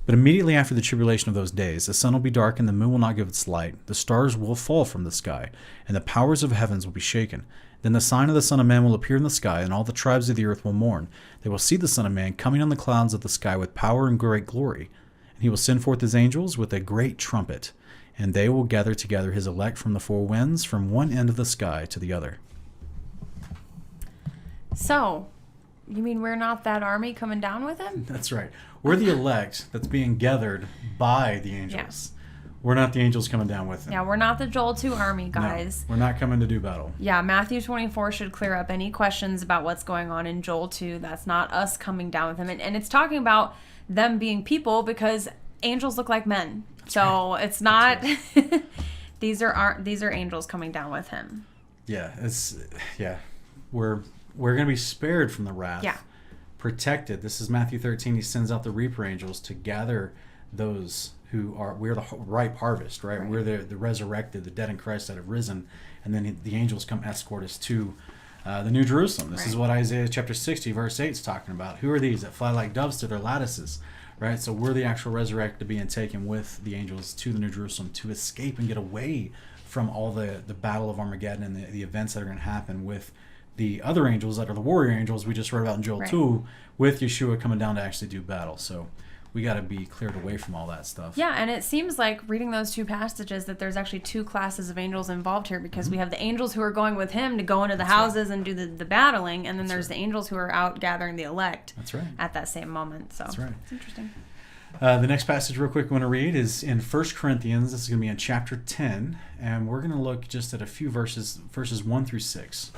But immediately after the tribulation of those days, the sun will be dark and the moon will not give its light. The stars will fall from the sky, and the powers of heavens will be shaken. Then the sign of the Son of Man will appear in the sky, and all the tribes of the earth will mourn. They will see the Son of Man coming on the clouds of the sky with power and great glory. And he will send forth his angels with a great trumpet, and they will gather together his elect from the four winds, from one end of the sky to the other. So, you mean we're not that army coming down with him? That's right. We're the elect that's being gathered by the angels. Yeah. We're not the angels coming down with him. Yeah, we're not the Joel 2 army, guys. No, we're not coming to do battle. Yeah, Matthew 24 should clear up any questions about what's going on in Joel 2. That's not us coming down with him. And it's talking about them being people because angels look like men. That's so right. It's not... Right. These are angels coming down with him. Yeah, We're going to be spared from the wrath. Yeah. Protected. This is Matthew 13. He sends out the reaper angels to gather those who are, we're the ripe harvest, right? We're the resurrected, the dead in Christ that have risen. And then the angels come escort us to the New Jerusalem. This is what Isaiah chapter 60, verse 8 is talking about. Who are these that fly like doves to their lattices, right? So we're the actual resurrected being taken with the angels to the New Jerusalem to escape and get away from all the battle of Armageddon and the events that are going to happen with the other angels that are the warrior angels we just read about in Joel 2, with Yeshua coming down to actually do battle. So we got to be cleared away from all that stuff. Yeah, and it seems like reading those two passages that there's actually two classes of angels involved here, because we have the angels who are going with him to go into the houses and do the battling, and then there's the angels who are out gathering the elect at that same moment. So That's right. It's interesting. The next passage real quick we want to read is in 1 Corinthians. This is going to be in chapter 10, and we're going to look just at a few verses 1 through 6.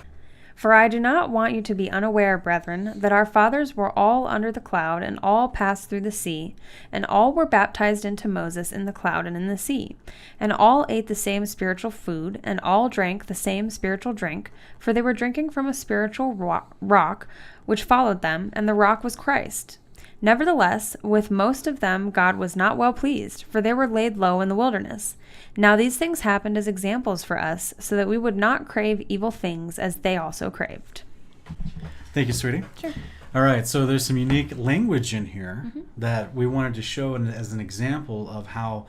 For I do not want you to be unaware, brethren, that our fathers were all under the cloud, and all passed through the sea, and all were baptized into Moses in the cloud and in the sea, and all ate the same spiritual food, and all drank the same spiritual drink, for they were drinking from a spiritual rock which followed them, and the rock was Christ. Nevertheless, with most of them God was not well pleased, for they were laid low in the wilderness. Now these things happened as examples for us, so that we would not crave evil things as they also craved. Thank you, sweetie. Sure. All right, so there's some unique language in here that we wanted to show as an example of how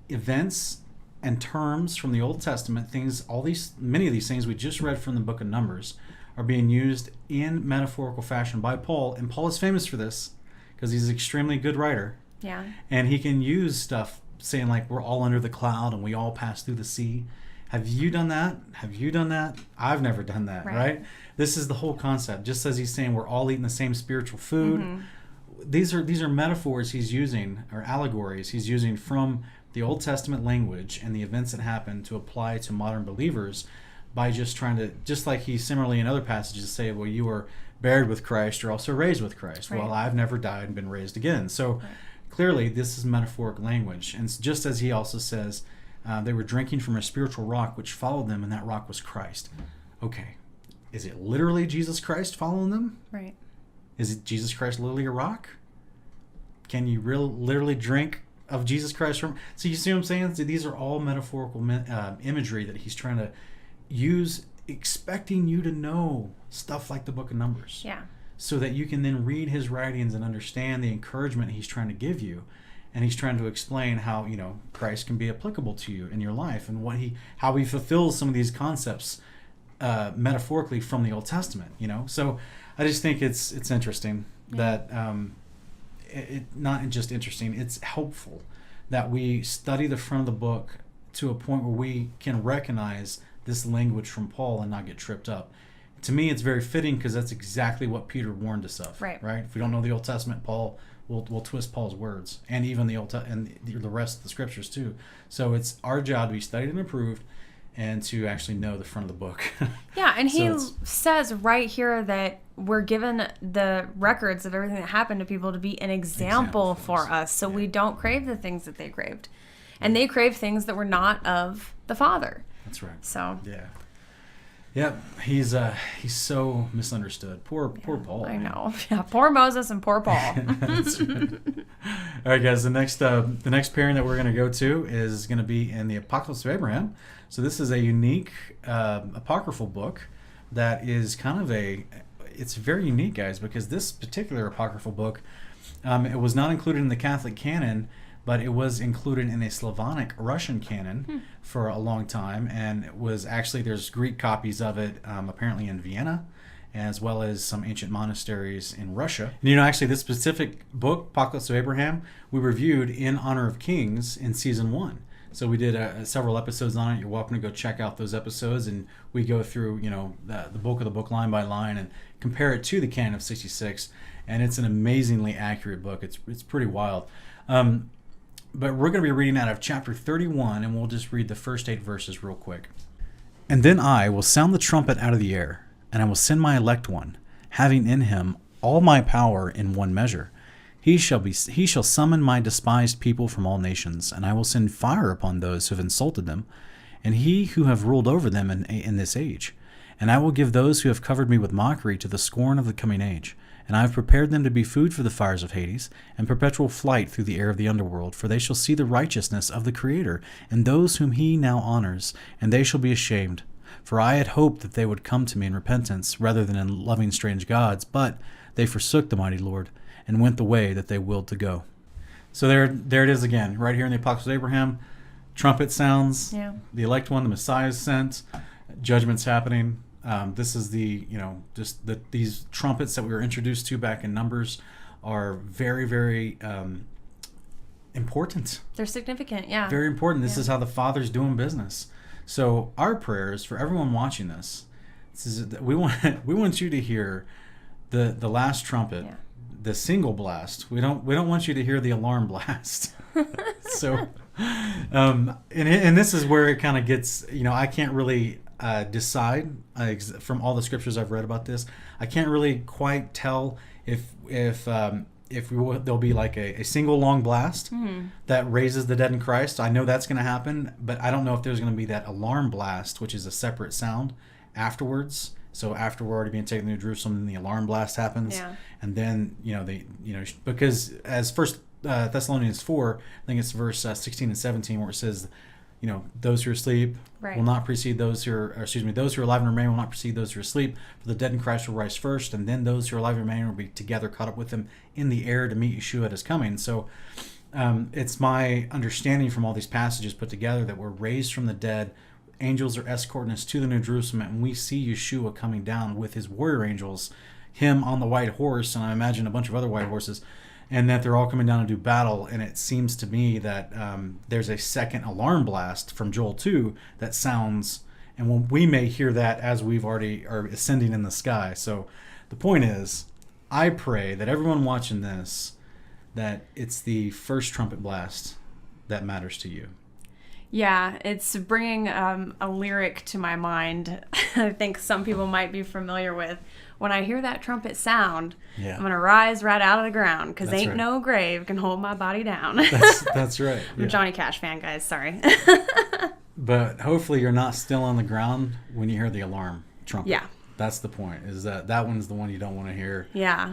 events and terms from the Old Testament, many of these things we just read from the book of Numbers, are being used in metaphorical fashion by Paul, and Paul is famous for this, because he's an extremely good writer. Yeah. And he can use stuff saying like we're all under the cloud and we all pass through the sea. Have you done that? Have you done that? I've never done that, right? This is the whole concept. Just as he's saying we're all eating the same spiritual food. These are metaphors he's using, or allegories he's using from the Old Testament language and the events that happened to apply to modern believers by just trying to, just like he similarly in other passages say, well, you were buried with Christ, you're also raised with Christ. Right. Well, I've never died and been raised again. So clearly this is metaphoric language. And just as he also says, they were drinking from a spiritual rock which followed them, and that rock was Christ. Okay, is it literally Jesus Christ following them? Right. Is it Jesus Christ literally a rock? Can you literally drink of Jesus Christ from? So you see what I'm saying? So these are all metaphorical imagery that he's trying to use, expecting you to know stuff like the book of Numbers. Yeah. So that you can then read his writings and understand the encouragement he's trying to give you. And he's trying to explain how, Christ can be applicable to you in your life, and how he fulfills some of these concepts metaphorically from the Old Testament, So I just think it's interesting that not just interesting, it's helpful that we study the front of the book to a point where we can recognize this language from Paul and not get tripped up. To me, it's very fitting because that's exactly what Peter warned us of. Right? If we don't know the Old Testament, Paul will twist Paul's words, and even and the rest of the scriptures too. So it's our job to be studied and approved, and to actually know the front of the book. Yeah, and he says right here that we're given the records of everything that happened to people to be an example for us, so we don't crave the things that they craved, and they crave things that were not of the Father. That's right. So yeah, he's so misunderstood. Poor Paul. I know. Yeah, poor Moses and poor Paul. That's right. All right, guys. The next pairing that we're going to go to is going to be in the Apocryphal of Abraham. So this is a unique apocryphal book that is it's very unique, guys, because this particular apocryphal book, it was not included in the Catholic canon, but it was included in a Slavonic Russian canon for a long time, and it was actually, there's Greek copies of it apparently in Vienna, as well as some ancient monasteries in Russia. And actually this specific book, Apocalypse of Abraham, we reviewed in Honor of Kings in season 1. So we did several episodes on it. You're welcome to go check out those episodes, and we go through the bulk of the book line by line and compare it to the canon of 66, and it's an amazingly accurate book. It's pretty wild. But we're going to be reading out of chapter 31, and we'll just read the first 8 verses real quick. And then I will sound the trumpet out of the air, and I will send my elect one, having in him all my power in one measure. He shall summon my despised people from all nations, and I will send fire upon those who have insulted them, and he who have ruled over them in this age. And I will give those who have covered me with mockery to the scorn of the coming age. And I have prepared them to be food for the fires of Hades, and perpetual flight through the air of the underworld, for they shall see the righteousness of the Creator, and those whom he now honors, and they shall be ashamed. For I had hoped that they would come to me in repentance, rather than in loving strange gods, but they forsook the mighty Lord, and went the way that they willed to go. So there it is again, right here in the Apocalypse of Abraham. Trumpet sounds, the elect one, the Messiah is sent, judgment's happening. This is these trumpets that we were introduced to back in Numbers are very, very important. They're significant, yeah. Very important. This is how the Father's doing business. So our prayers for everyone watching this is that we want you to hear the last trumpet, the single blast. We don't want you to hear the alarm blast. So, and this is where it kind of gets, I can't really decide from all the scriptures I've read about this. I can't really quite tell if there'll be like a single long blast that raises the dead in Christ. I know that's going to happen, but I don't know if there's going to be that alarm blast, which is a separate sound afterwards. So after we're already being taken to Jerusalem, then the alarm blast happens, and then because as First Thessalonians 4, I think it's verse 16 and 17, where it says, those who are asleep will not precede those who are, those who are alive and remain will not precede those who are asleep. For the dead in Christ will rise first, and then those who are alive and remain will be together caught up with them in the air to meet Yeshua at his coming. So it's my understanding from all these passages put together that we're raised from the dead. Angels are escorting us to the New Jerusalem, and we see Yeshua coming down with his warrior angels, him on the white horse, and I imagine a bunch of other white horses, and that they're all coming down to do battle. And it seems to me that there's a second alarm blast from Joel 2 that sounds, and we may hear that as we've already are ascending in the sky. So the point is, I pray that everyone watching this, that it's the first trumpet blast that matters to you. Yeah, it's bringing a lyric to my mind I think some people might be familiar with. When I hear that trumpet sound, I'm going to rise right out of the ground, because ain't no grave can hold my body down. That's right. I'm a Johnny Cash fan, guys. Sorry. But hopefully you're not still on the ground when you hear the alarm trumpet. Yeah. That's the point, is that one's the one you don't want to hear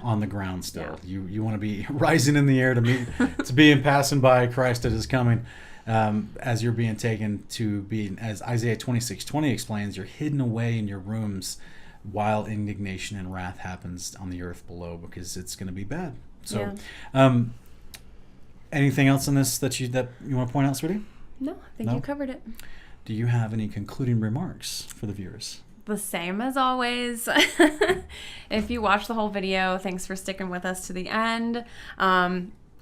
on the ground still. Yeah. You want to be rising in the air to be and passing by Christ at his coming. As you're being taken to be, as Isaiah 26:20 explains, you're hidden away in your rooms while indignation and wrath happens on the earth below, because it's going to be bad. So, anything else on this that you want to point out, sweetie? No, I think you covered it. Do you have any concluding remarks for the viewers? The same as always. If you watch the whole video, thanks for sticking with us to the end.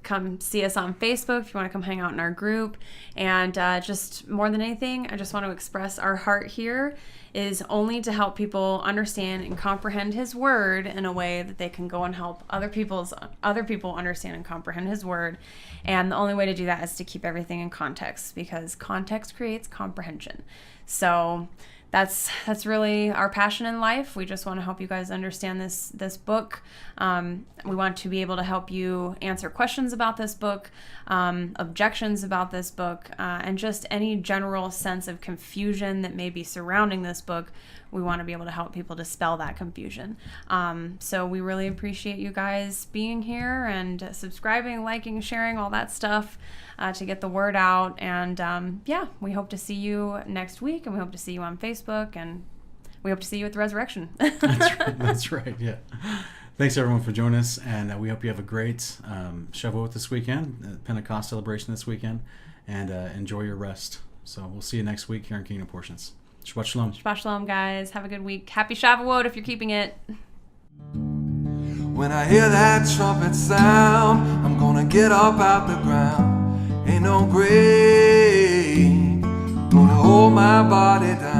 Come see us on Facebook if you want to come hang out in our group. And just more than anything, I just want to express our heart here is only to help people understand and comprehend his word in a way that they can go and help other people understand and comprehend his word. And the only way to do that is to keep everything in context, because context creates comprehension. So that's really our passion in life. We just want to help you guys understand this book. We want to be able to help you answer questions about this book, objections about this book, and just any general sense of confusion that may be surrounding this book. We want to be able to help people dispel that confusion. So we really appreciate you guys being here and subscribing, liking, sharing, all that stuff to get the word out. And we hope to see you next week, and we hope to see you on Facebook, and we hope to see you at the resurrection. That's right. Yeah. Thanks everyone for joining us, and we hope you have a great Shavuot this weekend, Pentecost celebration this weekend, and enjoy your rest. So we'll see you next week here in Kingdom Portions. Shabbat Shalom. Shabbat Shalom, guys. Have a good week. Happy Shavuot if you're keeping it. When I hear that trumpet sound, I'm gonna get up out the ground. Ain't no grave gonna hold my body down.